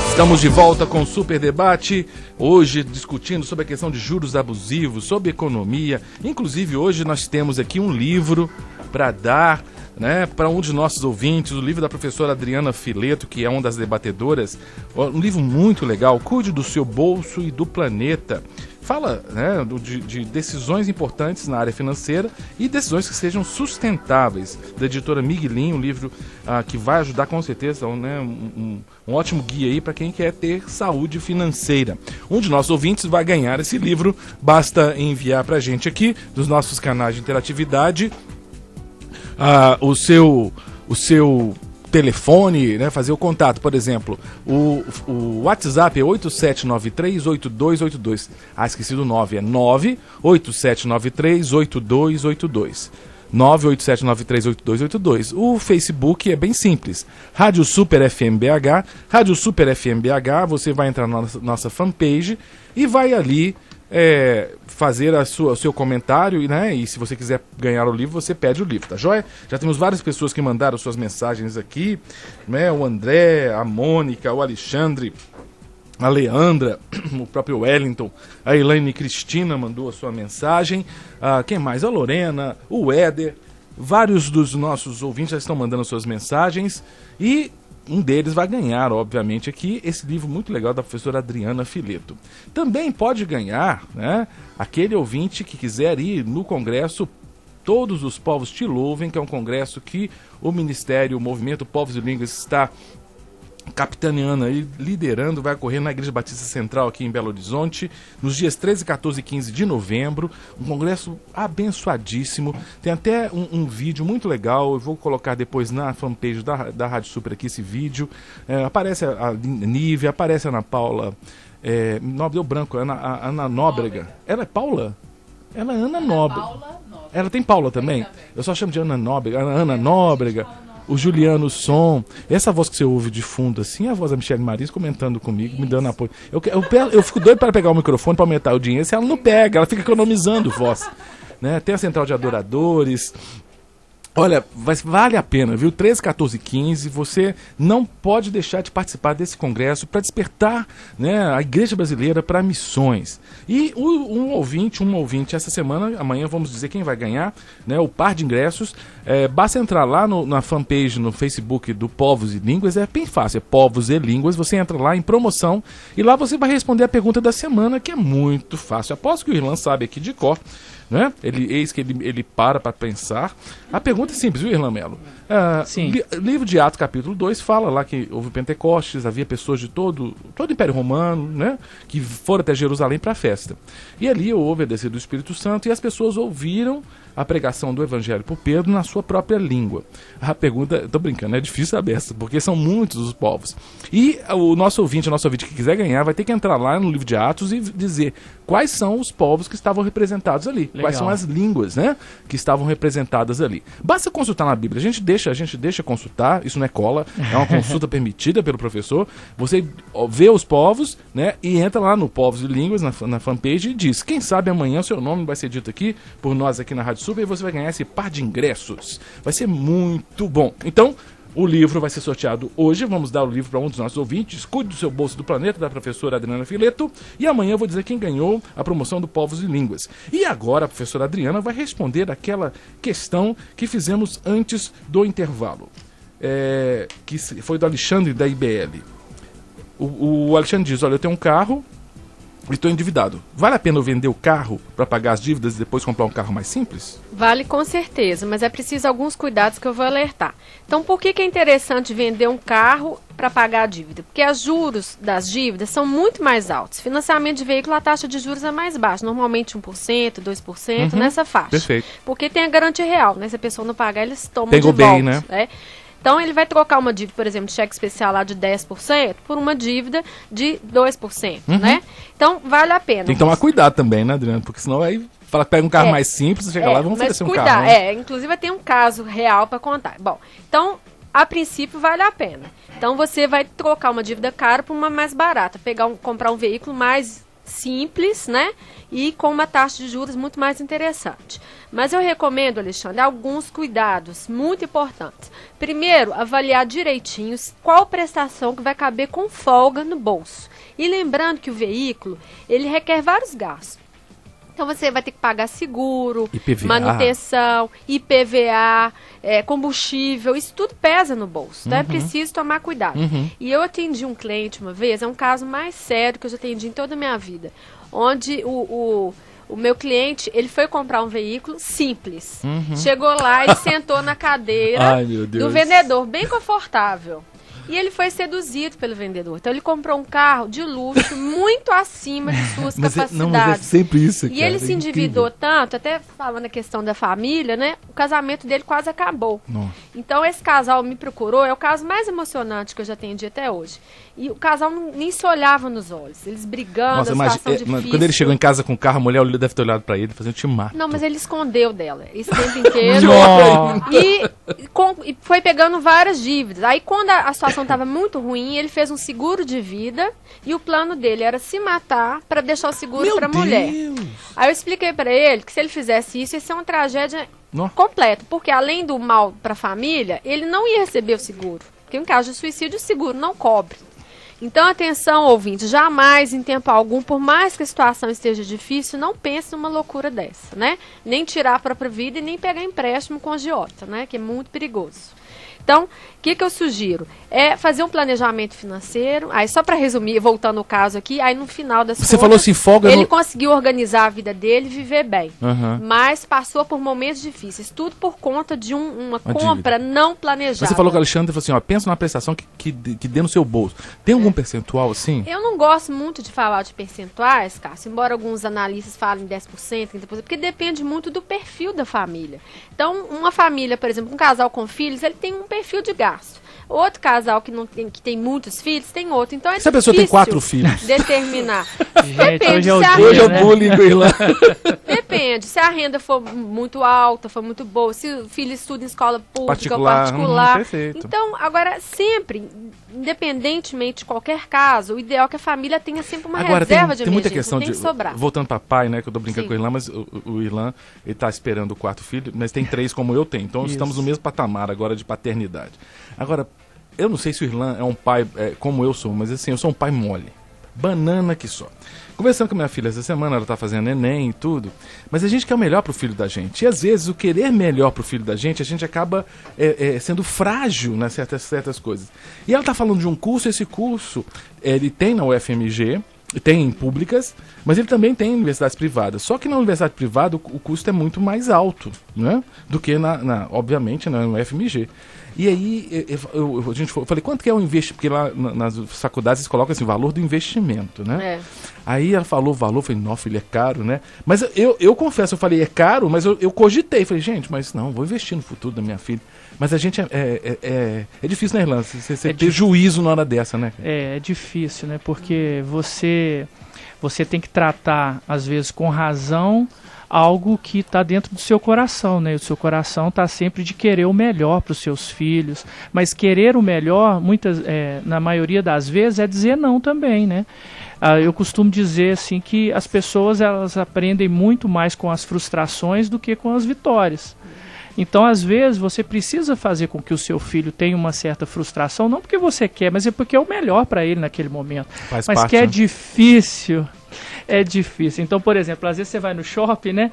Estamos de volta com o Super Debate, hoje discutindo sobre a questão de juros abusivos, sobre economia. Inclusive hoje nós temos aqui um livro para dar, né, para um de nossos ouvintes, o livro da professora Adriana Fileto, que é uma das debatedoras. Um livro muito legal, Cuide do Seu Bolso e do Planeta. fala, né, de decisões importantes na área financeira e decisões que sejam sustentáveis, da editora Miguelinho, um livro que vai ajudar com certeza, né, um ótimo guia aí para quem quer ter saúde financeira. Um de nossos ouvintes vai ganhar esse livro, basta enviar para a gente aqui, dos nossos canais de interatividade, o seu telefone, né, fazer o contato, por exemplo, o WhatsApp é 87938282. Esqueci do 9, é 987938282. 987938282. O Facebook é bem simples. Rádio Super FM BH. Rádio Super FM BH, você vai entrar na nossa fanpage e vai ali fazer o seu comentário, né? E se você quiser ganhar o livro, você pede o livro, tá joia? Já temos várias pessoas que mandaram suas mensagens aqui, né? O André, a Mônica, o Alexandre, a Leandra, o próprio Wellington, a Elaine Cristina mandou a sua mensagem, quem mais? A Lorena, o Éder, vários dos nossos ouvintes já estão mandando suas mensagens e um deles vai ganhar, obviamente, aqui esse livro muito legal da professora Adriana Fileto. Também pode ganhar, né, aquele ouvinte que quiser ir no congresso Todos os Povos Te Louvem, que é um congresso que o Ministério, o Movimento Povos e Línguas está capitaneando e liderando, vai ocorrer na Igreja Batista Central aqui em Belo Horizonte, nos dias 13, 14 e 15 de novembro, um congresso abençoadíssimo, tem até um vídeo muito legal, eu vou colocar depois na fanpage da Rádio Super aqui esse vídeo, aparece a Nívia, aparece a Ana Paula, deu branco, a Ana Nóbrega, ela é Paula? Ela é Ana Nóbrega, ela tem Paula também? Eu só chamo de Ana Nóbrega, Ana Nóbrega, o Juliano Som, essa voz que você ouve de fundo assim, a voz da Michele Maris comentando comigo, me dando apoio. Eu fico doido para pegar o microfone para aumentar o dinheiro, se ela não pega, ela fica economizando voz, né? Tem a Central de Adoradores. Olha, vale a pena, viu? 13, 14 e 15, você não pode deixar de participar desse congresso para despertar, né, a Igreja Brasileira para missões. E um ouvinte, essa semana, amanhã vamos dizer quem vai ganhar, né, o par de ingressos. Basta entrar lá na fanpage, no Facebook do Povos e Línguas, é bem fácil, é Povos e Línguas, você entra lá em promoção e lá você vai responder a pergunta da semana, que é muito fácil. Aposto que o Irlan sabe aqui de cor, né? Ele para pensar. A pergunta é simples, viu, Irlan Melo? Livro de Atos, capítulo 2, fala lá que houve Pentecostes, havia pessoas de todo o Império Romano, né, que foram até Jerusalém para a festa. E ali houve a descida do Espírito Santo e as pessoas ouviram a pregação do Evangelho por Pedro na sua própria língua. A pergunta, tô brincando, é difícil saber essa, porque são muitos os povos. E o nosso ouvinte que quiser ganhar, vai ter que entrar lá no livro de Atos e dizer quais são os povos que estavam representados ali. Legal. Quais são as línguas, né, que estavam representadas ali. Basta consultar na Bíblia. A gente deixa consultar, isso não é cola, é uma consulta permitida pelo professor. Você vê os povos, né, e entra lá no Povos e Línguas, na fanpage, e diz, quem sabe amanhã o seu nome vai ser dito aqui, por nós aqui na Rádio Super, e você vai ganhar esse par de ingressos. Vai ser muito bom. Então, o livro vai ser sorteado hoje, vamos dar o livro para um dos nossos ouvintes, Cuide do Seu Bolso do Planeta, da professora Adriana Fileto, e amanhã eu vou dizer quem ganhou a promoção do Povos e Línguas. E agora a professora Adriana vai responder aquela questão que fizemos antes do intervalo, que foi do Alexandre da IBL. O Alexandre diz, olha, eu tenho um carro, estou endividado. Vale a pena eu vender o carro para pagar as dívidas e depois comprar um carro mais simples? Vale com certeza, mas é preciso alguns cuidados que eu vou alertar. Então, por que é interessante vender um carro para pagar a dívida? Porque os juros das dívidas são muito mais altos. Financiamento de veículo, a taxa de juros é mais baixa, normalmente 1%, 2%, nessa faixa. Perfeito. Porque tem a garantia real, né? Se a pessoa não pagar, eles tomam Pegou de volta. bem, né? Então, ele vai trocar uma dívida, por exemplo, de cheque especial lá de 10% por uma dívida de 2%, né? Então, vale a pena. Tem que tomar cuidado também, né, Adriana? Porque senão aí fala que pega um carro mais simples, chega lá e vão oferecer um carro. Né? Inclusive tem um caso real para contar. Bom, então, a princípio, vale a pena. Então, você vai trocar uma dívida cara por uma mais barata. Comprar um veículo mais simples, né? E com uma taxa de juros muito mais interessante. Mas eu recomendo, Alexandre, alguns cuidados muito importantes. Primeiro, avaliar direitinho qual prestação que vai caber com folga no bolso. E lembrando que o veículo, ele requer vários gastos. Então você vai ter que pagar seguro, IPVA, manutenção, IPVA, combustível, isso tudo pesa no bolso, então é preciso tomar cuidado. E eu atendi um cliente uma vez, é um caso mais sério que eu já atendi em toda a minha vida. onde o meu cliente, ele foi comprar um veículo simples. Chegou lá, ele sentou na cadeira do vendedor, bem confortável. E ele foi seduzido pelo vendedor. Então ele comprou um carro de luxo muito acima de suas capacidades. Mas é sempre isso, cara. E ele se endividou tanto, até falando a questão da família, né? O casamento dele quase acabou. Nossa. Então esse casal me procurou, é o caso mais emocionante que eu já atendi até hoje. E o casal nem se olhava nos olhos. Eles brigando, Nossa, a situação difícil. quando ele chegou em casa com o carro, a mulher deve ter olhado pra ele e fazendo te mato. Não, mas ele escondeu dela esse tempo inteiro. E foi pegando várias dívidas. Aí quando a situação estava muito ruim, ele fez um seguro de vida e o plano dele era se matar para deixar o seguro para a mulher. Aí eu expliquei para ele que se ele fizesse isso, ia ser uma tragédia completa, porque além do mal para a família, ele não ia receber o seguro. Porque em caso de suicídio, o seguro não cobre. Então, atenção, ouvinte, jamais, em tempo algum, por mais que a situação esteja difícil, não pense numa loucura dessa, né? Nem tirar a própria vida e nem pegar empréstimo com agiota, né? Que é muito perigoso. Então, o que eu sugiro? É fazer um planejamento financeiro. Aí, só para resumir, voltando ao caso aqui, aí no final das Você falou assim, folga... Ele conseguiu organizar a vida dele e viver bem. Mas passou por momentos difíceis. Tudo por conta de uma compra não planejada. Você falou com o Alexandre e falou assim, ó, pensa numa prestação que dê no seu bolso. Tem algum percentual assim? Eu não gosto muito de falar de percentuais, Cássio, embora alguns analistas falem 10%, 30%, porque depende muito do perfil da família. Então, uma família, por exemplo, um casal com filhos, ele tem um perfil de gasto. Outro casal que tem muitos filhos, tem outro. Então é se a pessoa tem 4 filhos. Determinar. Gente, hoje é o bullying com Irlanda. Depende. Se a renda for muito alta, for muito boa, se o filho estuda em escola pública ou particular. Perfeito. Então, agora, sempre, independentemente de qualquer caso, o ideal é que a família tenha sempre uma reserva de emergência. Tem muita questão de sobrar. Voltando para pai, né, que eu tô brincando com o Irlan, mas o Irlan, ele tá esperando o 4º filho, mas tem 3 como eu tenho. Então, estamos no mesmo patamar agora de paternidade. Agora, eu não sei se o Irlan é um pai como eu sou, mas assim, eu sou um pai mole. Banana que só. Conversando com a minha filha essa semana, ela tá fazendo neném e tudo, mas a gente quer o melhor pro filho da gente. E às vezes o querer melhor pro filho da gente, a gente acaba sendo frágil nas certas coisas. E ela tá falando de um curso, esse curso ele tem na UFMG, tem em públicas, mas ele também tem em universidades privadas. Só que na universidade privada o custo é muito mais alto, né, do que obviamente na UFMG. E aí eu falei, quanto que é o investimento? Porque lá nas faculdades eles colocam assim, o valor do investimento, né? Aí ela falou o valor, eu falei, nossa, filho, é caro, né? Mas eu confesso, eu falei, é caro, mas eu cogitei, falei, gente, mas não, vou investir no futuro da minha filha. Mas a gente é difícil, né, Irlanda? Você ter juízo na hora dessa, né? É difícil, né? Porque você tem que tratar, às vezes, com razão, algo que está dentro do seu coração, né? O seu coração está sempre de querer o melhor para os seus filhos, mas querer o melhor, na maioria das vezes, é dizer não também, né? Eu costumo dizer assim que as pessoas elas aprendem muito mais com as frustrações do que com as vitórias. Então, às vezes, você precisa fazer com que o seu filho tenha uma certa frustração, não porque você quer, mas é porque é o melhor para ele naquele momento. Faz mas parte, que é né? difícil. É difícil. Então, por exemplo, às vezes você vai no shopping, né?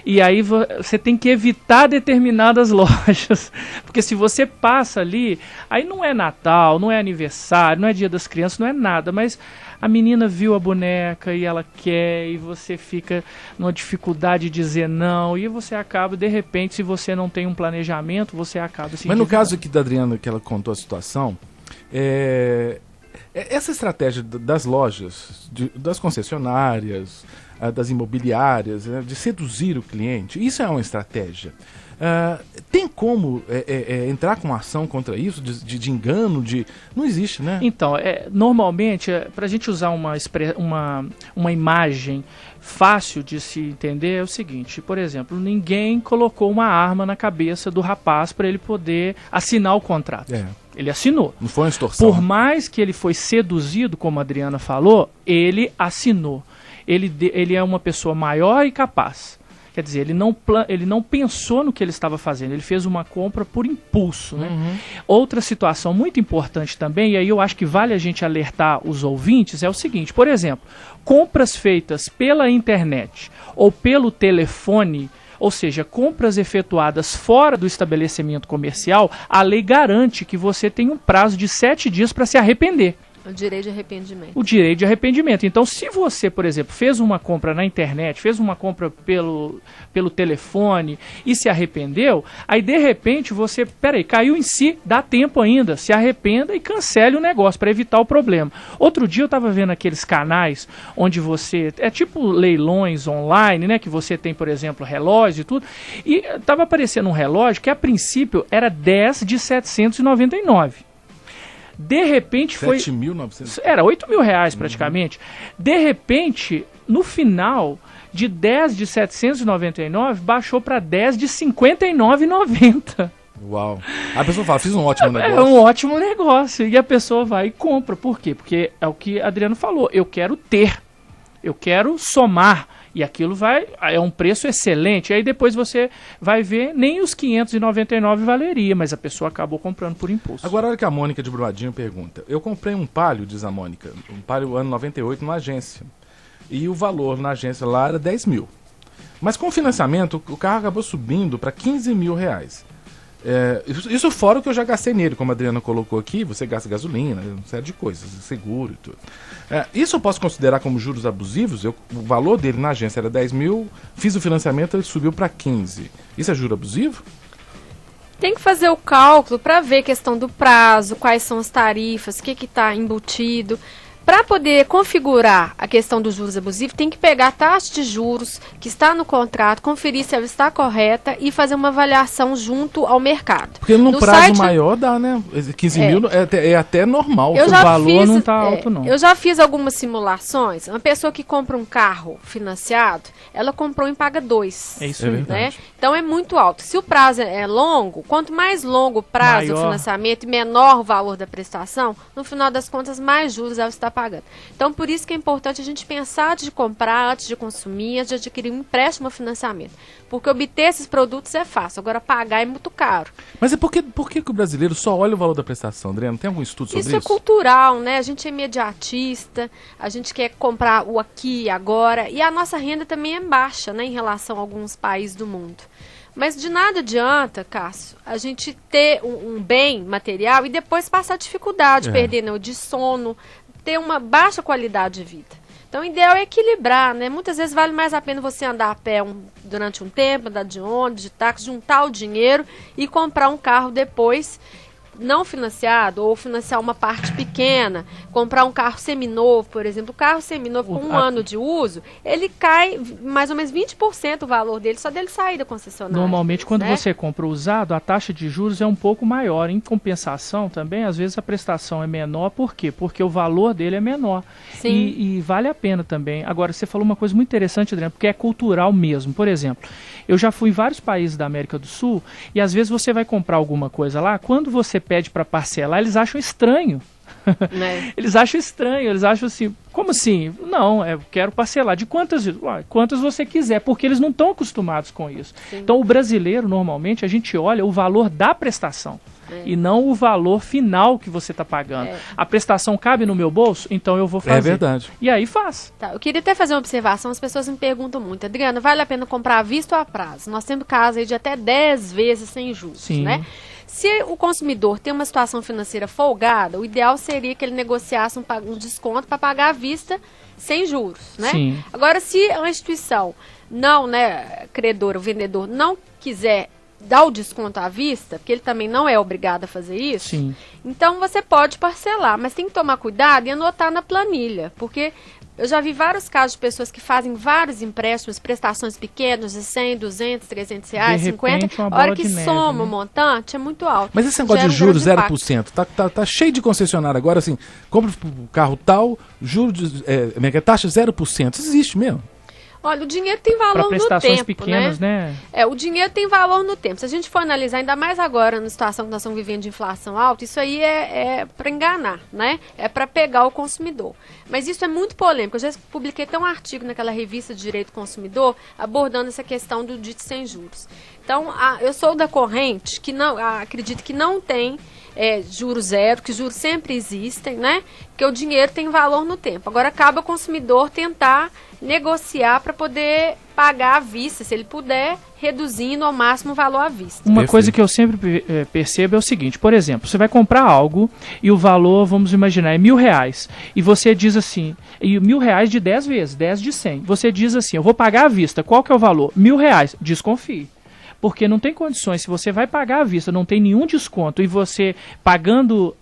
E aí você tem que evitar determinadas lojas. Porque se você passa ali, aí não é Natal, não é aniversário, não é Dia das Crianças, não é nada. Mas a menina viu a boneca e ela quer, e você fica numa dificuldade de dizer não. E você acaba, de repente, se você não tem um planejamento, você acaba se Mas no endividando. caso aqui da Adriana, que ela contou a situação, essa estratégia das lojas, das concessionárias, das imobiliárias, de seduzir o cliente, isso é uma estratégia. Tem como entrar com uma ação contra isso, de engano, não existe, né? Então, normalmente, para a gente usar uma imagem fácil de se entender, é o seguinte, por exemplo, ninguém colocou uma arma na cabeça do rapaz para ele poder assinar o contrato. Ele assinou. Não foi uma extorsão. Por mais que ele foi seduzido, como a Adriana falou, ele assinou. Ele é uma pessoa maior e capaz. Quer dizer, ele não pensou no que ele estava fazendo, ele fez uma compra por impulso, né? Outra situação muito importante também, e aí eu acho que vale a gente alertar os ouvintes, é o seguinte, por exemplo, compras feitas pela internet ou pelo telefone, ou seja, compras efetuadas fora do estabelecimento comercial, a lei garante que você tem um prazo de 7 dias para se arrepender. O direito de arrependimento. O direito de arrependimento. Então, se você, por exemplo, fez uma compra na internet, fez uma compra pelo telefone e se arrependeu, aí de repente você, caiu em si, dá tempo ainda, se arrependa e cancele o negócio para evitar o problema. Outro dia eu estava vendo aqueles canais onde você, é tipo leilões online, né, que você tem, por exemplo, relógio e tudo, e estava aparecendo um relógio que a princípio era 10 de 799. De repente foi... 7.900? Era R$8.000 praticamente. De repente, no final, de 10 de 799, baixou para 10 de 59,90. Uau. A pessoa fala, fiz um ótimo negócio. É um ótimo negócio. E a pessoa vai e compra. Por quê? Porque é o que Adriano falou. Eu quero ter. Eu quero somar. E aquilo é um preço excelente. Aí depois você vai ver, nem os 599 valeria, mas a pessoa acabou comprando por impulso. Agora olha que a Mônica de Brumadinho pergunta. Eu comprei um Palio, diz a Mônica, um Palio ano 98 numa agência. E o valor na agência lá era 10 mil. Mas com o financiamento, o carro acabou subindo para 15 mil reais. Isso fora o que eu já gastei nele, como a Adriana colocou aqui, você gasta gasolina, uma série de coisas, seguro e tudo. Isso eu posso considerar como juros abusivos? O valor dele na agência era 10 mil, fiz o financiamento, ele subiu para 15. Isso é juro abusivo? Tem que fazer o cálculo para ver a questão do prazo, quais são as tarifas, o que está embutido. Para poder configurar a questão dos juros abusivos, tem que pegar a taxa de juros que está no contrato, conferir se ela está correta e fazer uma avaliação junto ao mercado. Porque no prazo maior dá, né? 15 mil é até normal. O valor não está alto, não. Eu já fiz algumas simulações. Uma pessoa que compra um carro financiado, ela comprou em paga 2. É isso aí. Né? Então é muito alto. Se o prazo é longo, quanto mais longo o prazo do financiamento e menor o valor da prestação, no final das contas, mais juros ela está pagando. Então, por isso que é importante a gente pensar antes de comprar, antes de consumir, antes de adquirir um empréstimo ou financiamento. Porque obter esses produtos é fácil, agora pagar é muito caro. Mas por que o brasileiro só olha o valor da prestação, Adriana? Tem algum estudo sobre isso? Isso é cultural, né? A gente é imediatista, a gente quer comprar o aqui e agora, e a nossa renda também é baixa, né, em relação a alguns países do mundo. Mas de nada adianta, Cássio, a gente ter um bem material e depois passar dificuldade, perder noite de sono, ter uma baixa qualidade de vida. Então, o ideal é equilibrar, né? Muitas vezes vale mais a pena você andar a pé durante um tempo, andar de ônibus, de táxi, juntar o dinheiro e comprar um carro depois, não financiado, ou financiar uma parte pequena, comprar um carro seminovo, por exemplo. O carro seminovo com um ano de uso, ele cai mais ou menos 20% o valor dele, só dele sair da concessionária. Normalmente, quando você compra usado, a taxa de juros é um pouco maior. Em compensação, também, às vezes a prestação é menor. Por quê? Porque o valor dele é menor. Sim. E vale a pena também. Agora, você falou uma coisa muito interessante, Adriano, porque é cultural mesmo. Por exemplo, eu já fui em vários países da América do Sul e às vezes você vai comprar alguma coisa lá, quando você pede para parcelar, eles acham estranho. Né? Eles acham estranho, eles acham assim, como assim? Não, eu quero parcelar de quantas você quiser, porque eles não estão acostumados com isso. Sim. Então o brasileiro, normalmente, a gente olha o valor da prestação. E não o valor final que você está pagando. A prestação cabe no meu bolso, então eu vou fazer. É verdade. E aí faz. Tá, eu queria até fazer uma observação, as pessoas me perguntam muito, Adriana, vale a pena comprar à vista ou a prazo? Nós temos casos aí de até 10 vezes sem juros, Sim. né? Se o consumidor tem uma situação financeira folgada, o ideal seria que ele negociasse um desconto para pagar à vista sem juros, né? Sim. Agora, se a instituição não, né, credor, o vendedor, não quiser dar o desconto à vista, porque ele também não é obrigado a fazer isso, Sim. Então você pode parcelar, mas tem que tomar cuidado e anotar na planilha, porque eu já vi vários casos de pessoas que fazem vários empréstimos, prestações pequenas de 100, 200, 300 reais, De repente, 50, uma a bola hora que de neve, soma né? o montante é muito alto. Mas esse negócio Gera de juros grande impacto. 0%, tá cheio de concessionário agora, assim, compra o carro tal, juros, taxa 0%, isso existe mesmo? Olha, o dinheiro tem valor Para no prestações tempo, pequenas, né? O dinheiro tem valor no tempo. Se a gente for analisar, ainda mais agora, na situação que nós estamos vivendo de inflação alta, isso aí é para enganar, né? É para pegar o consumidor. Mas isso é muito polêmico. Eu já publiquei até um artigo naquela revista de Direito do Consumidor abordando essa questão do dito sem juros. Então, eu sou da corrente que não acredito que não tem juros zero, que juros sempre existem, né? Porque o dinheiro tem valor no tempo. Agora cabe ao consumidor tentar negociar para poder pagar à vista, se ele puder, reduzindo ao máximo o valor à vista. Uma coisa que eu sempre percebo é o seguinte, por exemplo, você vai comprar algo e o valor, vamos imaginar, é R$1.000, e você diz assim, e R$1.000 de 10 vezes, 10 de 100, você diz assim, eu vou pagar à vista, qual que é o valor? R$1.000, desconfie. Porque não tem condições, se você vai pagar à vista, não tem nenhum desconto, e você pagando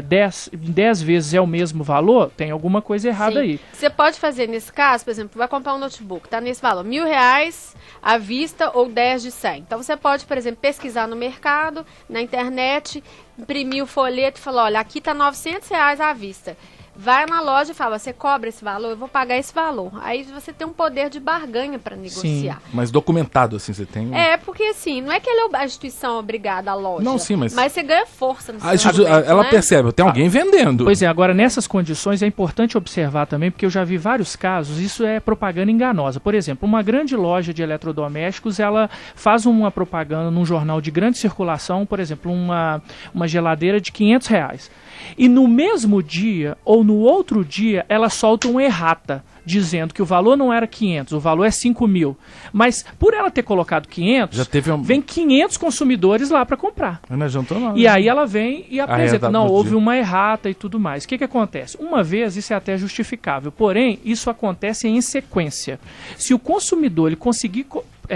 10 vezes é o mesmo valor, tem alguma coisa errada aí. Você pode fazer nesse caso, por exemplo, vai comprar um notebook, tá nesse valor, R$1.000 à vista ou 10 de 100. Então você pode, por exemplo, pesquisar no mercado, na internet, imprimir o folheto e falar, olha, aqui tá R$900 à vista. Vai na loja e fala, você cobra esse valor, eu vou pagar esse valor. Aí você tem um poder de barganha para negociar. Sim, mas documentado assim, você tem... Porque assim, não é que ele é a instituição obrigada à loja. Não, sim, mas você ganha força no seu ela percebe, tem alguém vendendo. Pois é, agora nessas condições é importante observar também, porque eu já vi vários casos, isso é propaganda enganosa. Por exemplo, uma grande loja de eletrodomésticos, ela faz uma propaganda num jornal de grande circulação, por exemplo, uma geladeira de R$500. E no mesmo dia, ou no outro dia, ela solta uma errata, dizendo que o valor não era 500, o valor é 5.000. Mas por ela ter colocado 500, já teve vem 500 consumidores lá para comprar. Não adiantou nada. E aí ela vem e apresenta, não, houve uma errata e tudo mais. O que acontece? Uma vez isso é até justificável, porém isso acontece em sequência. Se o consumidor ele conseguir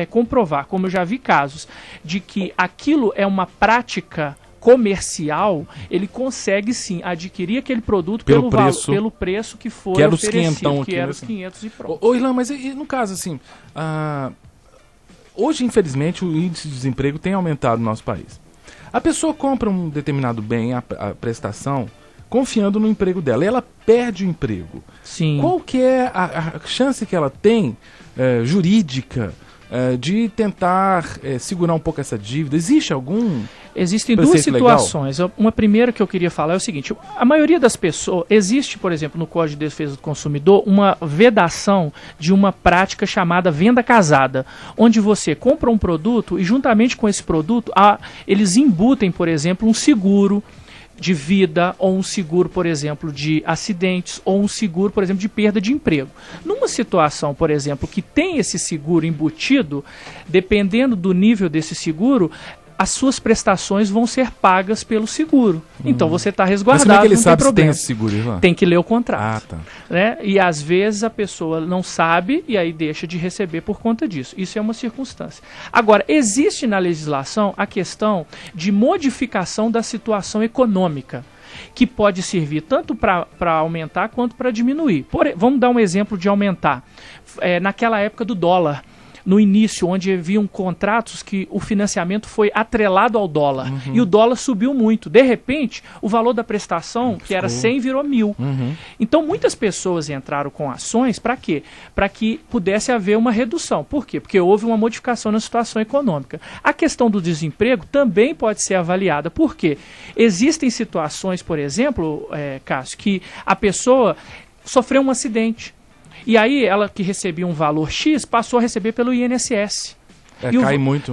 comprovar, como eu já vi casos, de que aquilo é uma prática comercial, ele consegue sim adquirir aquele produto pelo preço que foi que era os oferecido, que era os 500 e pronto. Ô Ilan, mas e no caso assim, hoje infelizmente o índice de desemprego tem aumentado no nosso país. A pessoa compra um determinado bem, a prestação, confiando no emprego dela, e ela perde o emprego. Sim. Qual que é a chance que ela tem jurídica de tentar segurar um pouco essa dívida? Existe algum... Existem duas situações. Legal? Uma primeira que eu queria falar é o seguinte, a maioria das pessoas, existe, por exemplo, no Código de Defesa do Consumidor, uma vedação de uma prática chamada venda casada, onde você compra um produto e juntamente com esse produto, eles embutem, por exemplo, um seguro de vida, ou um seguro, por exemplo, de acidentes, ou um seguro, por exemplo, de perda de emprego. Numa situação, por exemplo, que tem esse seguro embutido, dependendo do nível desse seguro, as suas prestações vão ser pagas pelo seguro. Então você está resguardado, mas como é que ele não sabe tem problema. Se tem esse seguro, Ilan? Tem que ler o contrato. Tá. Né? E às vezes a pessoa não sabe e aí deixa de receber por conta disso. Isso é uma circunstância. Agora, existe na legislação a questão de modificação da situação econômica, que pode servir tanto para aumentar quanto para diminuir. Vamos dar um exemplo de aumentar. Naquela época do dólar, no início, onde haviam contratos que o financiamento foi atrelado ao dólar, e o dólar subiu muito. De repente, o valor da prestação, que era 100, virou 1.000. Então, muitas pessoas entraram com ações para quê? Para que pudesse haver uma redução. Por quê? Porque houve uma modificação na situação econômica. A questão do desemprego também pode ser avaliada. Por quê? Existem situações, por exemplo, Cássio, que a pessoa sofreu um acidente. E aí, ela que recebia um valor X, passou a receber pelo INSS.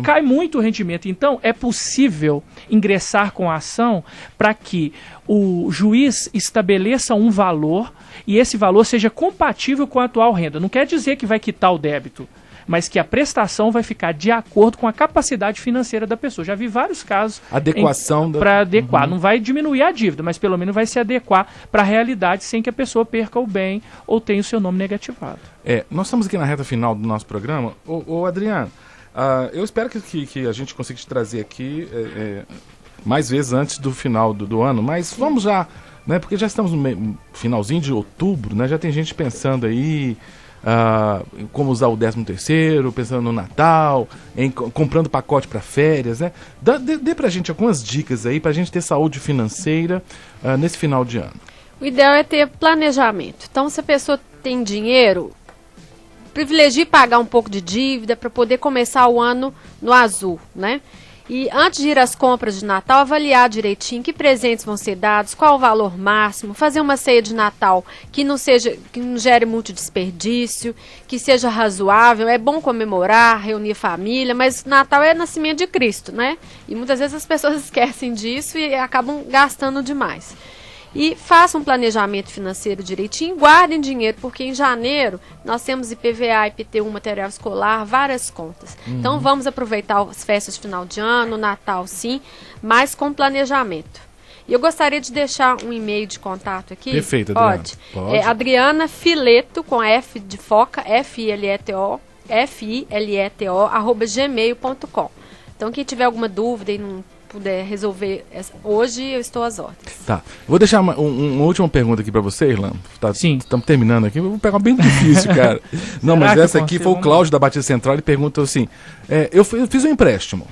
Cai muito o rendimento. Então, é possível ingressar com a ação para que o juiz estabeleça um valor e esse valor seja compatível com a atual renda. Não quer dizer que vai quitar o débito, mas que a prestação vai ficar de acordo com a capacidade financeira da pessoa. Já vi vários casos para adequar. Não vai diminuir a dívida, mas pelo menos vai se adequar para a realidade sem que a pessoa perca o bem ou tenha o seu nome negativado. Nós estamos aqui na reta final do nosso programa. Ô Adriano, eu espero que a gente consiga te trazer aqui mais vezes antes do final do ano, mas vamos já, né, porque já estamos no finalzinho de outubro, né, já tem gente pensando aí como usar o 13º, pensando no Natal, comprando pacote para férias, né? Dê pra gente algumas dicas aí pra gente ter saúde financeira nesse final de ano. O ideal é ter planejamento. Então, se a pessoa tem dinheiro, privilegie pagar um pouco de dívida para poder começar o ano no azul, né? E antes de ir às compras de Natal, avaliar direitinho que presentes vão ser dados, qual o valor máximo, fazer uma ceia de Natal que não gere muito desperdício, que seja razoável. É bom comemorar, reunir família, mas Natal é nascimento de Cristo, né? E muitas vezes as pessoas esquecem disso e acabam gastando demais. E façam um planejamento financeiro direitinho, guardem dinheiro, porque em janeiro nós temos IPVA, IPTU, material escolar, várias contas. Então vamos aproveitar as festas de final de ano, Natal sim, mas com planejamento. E eu gostaria de deixar um e-mail de contato aqui. Perfeito, Adriana. Pode. É Adriana Fileto, com F de foca, Fileto, @gmail.com. Então quem tiver alguma dúvida e não puder resolver hoje, eu estou às ordens. Tá. Vou deixar uma última pergunta aqui pra você, Irlan. Sim. Estamos terminando aqui. Eu vou pegar uma bem difícil, cara. Não, mas essa aqui foi o Cláudio da Batista Central. Ele perguntou assim: eu fiz um empréstimo.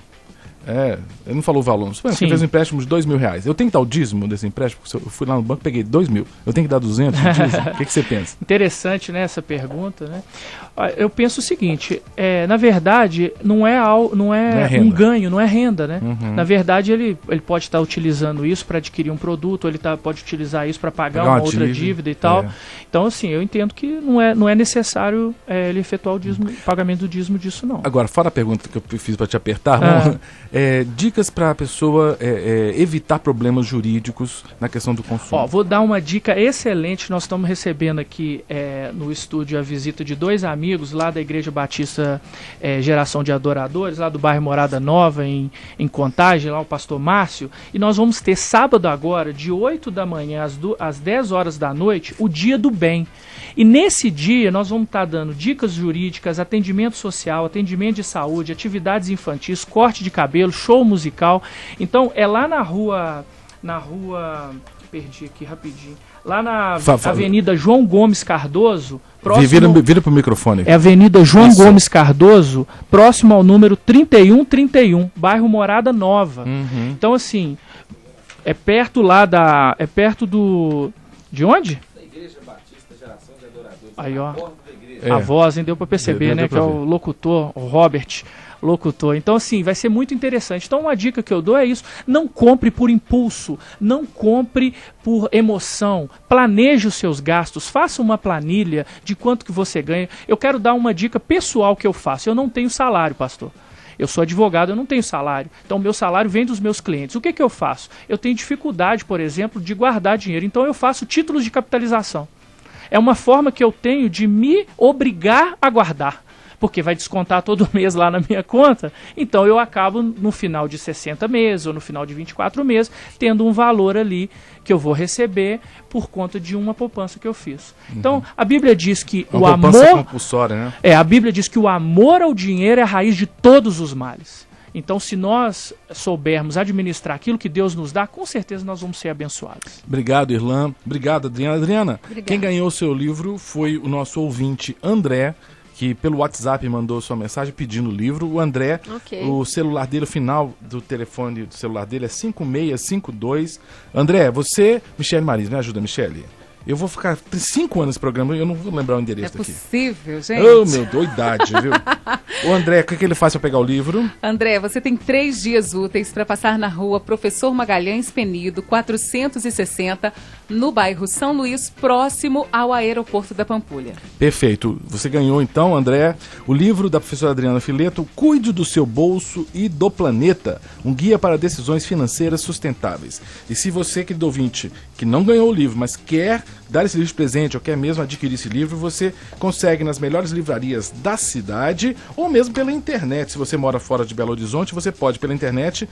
Ele não falou o valor. Você fez um empréstimo de R$2.000. Eu tenho que dar o dízimo desse empréstimo? Porque eu fui lá no banco e peguei 2.000. Eu tenho que dar 200 de dízimo? O que você pensa? Interessante, né, essa pergunta, né? Eu penso o seguinte, na verdade, não é um ganho, não é renda, né? Na verdade, ele pode estar utilizando isso para adquirir um produto, ou ele pode utilizar isso para pagar uma outra dívida e tal. Então, assim, eu entendo que não é necessário ele efetuar o pagamento do dízimo disso, não. Agora, fora a pergunta que eu fiz para te apertar, dicas para a pessoa evitar problemas jurídicos na questão do consumo. Vou dar uma dica excelente. Nós estamos recebendo aqui no estúdio a visita de 2 amigos lá da Igreja Batista Geração de Adoradores, lá do bairro Morada Nova, em Contagem, lá o pastor Márcio. E nós vamos ter sábado agora, de 8 da manhã às 10 horas da noite, o Dia do Bem. E nesse dia nós vamos estar dando dicas jurídicas, atendimento social, atendimento de saúde, atividades infantis, corte de cabelo, show musical. Então é lá na rua, perdi aqui rapidinho, lá na Avenida João Gomes Cardoso, próximo... Vira pro microfone. É Avenida João Gomes Cardoso, próximo ao número 3131, bairro Morada Nova. Então assim, é perto do... De onde? Aí, ó, a voz, hein, deu para perceber, né, que é o locutor, o Robert, locutor. Então, assim, vai ser muito interessante. Então, uma dica que eu dou é isso: não compre por impulso, não compre por emoção, planeje os seus gastos, faça uma planilha de quanto que você ganha. Eu quero dar uma dica pessoal que eu faço. Eu não tenho salário, pastor. Eu sou advogado, eu não tenho salário. Então, meu salário vem dos meus clientes. O que eu faço? Eu tenho dificuldade, por exemplo, de guardar dinheiro. Então, eu faço títulos de capitalização. É uma forma que eu tenho de me obrigar a guardar, porque vai descontar todo mês lá na minha conta. Então eu acabo no final de 60 meses ou no final de 24 meses tendo um valor ali que eu vou receber por conta de uma poupança que eu fiz. Então a Bíblia diz que o amor compulsória, né? A Bíblia diz que o amor ao dinheiro é a raiz de todos os males. Então, se nós soubermos administrar aquilo que Deus nos dá, com certeza nós vamos ser abençoados. Obrigado, Irlan. Obrigado, Adriana. Adriana, quem ganhou o seu livro foi o nosso ouvinte André, que pelo WhatsApp mandou sua mensagem pedindo o livro. O André, o celular dele, o final do telefone do celular dele é 5652. André, você... Michele Marins, me ajuda, Michele. Eu vou ficar 5 anos nesse programa e eu não vou lembrar o endereço daqui. É possível, gente? Oh, meu, doidade, viu? O André, o que ele faz para pegar o livro? André, você tem 3 dias úteis para passar na rua Professor Magalhães Penido, 460, no bairro São Luís, próximo ao aeroporto da Pampulha. Perfeito. Você ganhou, então, André, o livro da professora Adriana Fileto, Cuide do Seu Bolso e do Planeta, um guia para decisões financeiras sustentáveis. E se você, querido ouvinte, que não ganhou o livro, mas quer dar esse livro de presente ou quer mesmo adquirir esse livro, você consegue nas melhores livrarias da cidade ou mesmo pela internet. Se você mora fora de Belo Horizonte, você pode pela internet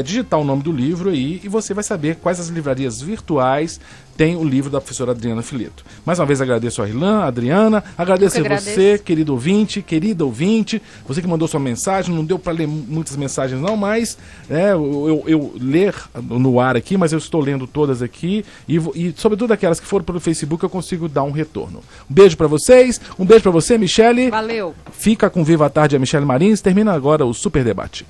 digitar o nome do livro aí e você vai saber quais as livrarias virtuais tem o livro da professora Adriana Fileto. Mais uma vez agradeço a Irlan, a Adriana, agradeço a você, querido ouvinte, querida ouvinte, você que mandou sua mensagem. Não deu para ler muitas mensagens não, mas eu ler no ar aqui, mas eu estou lendo todas aqui e sobretudo aquelas que foram pelo Facebook eu consigo dar um retorno. Um beijo para vocês, um beijo para você, Michele. Valeu. Fica com Viva a Tarde a Michele Marins, termina agora o Super Debate.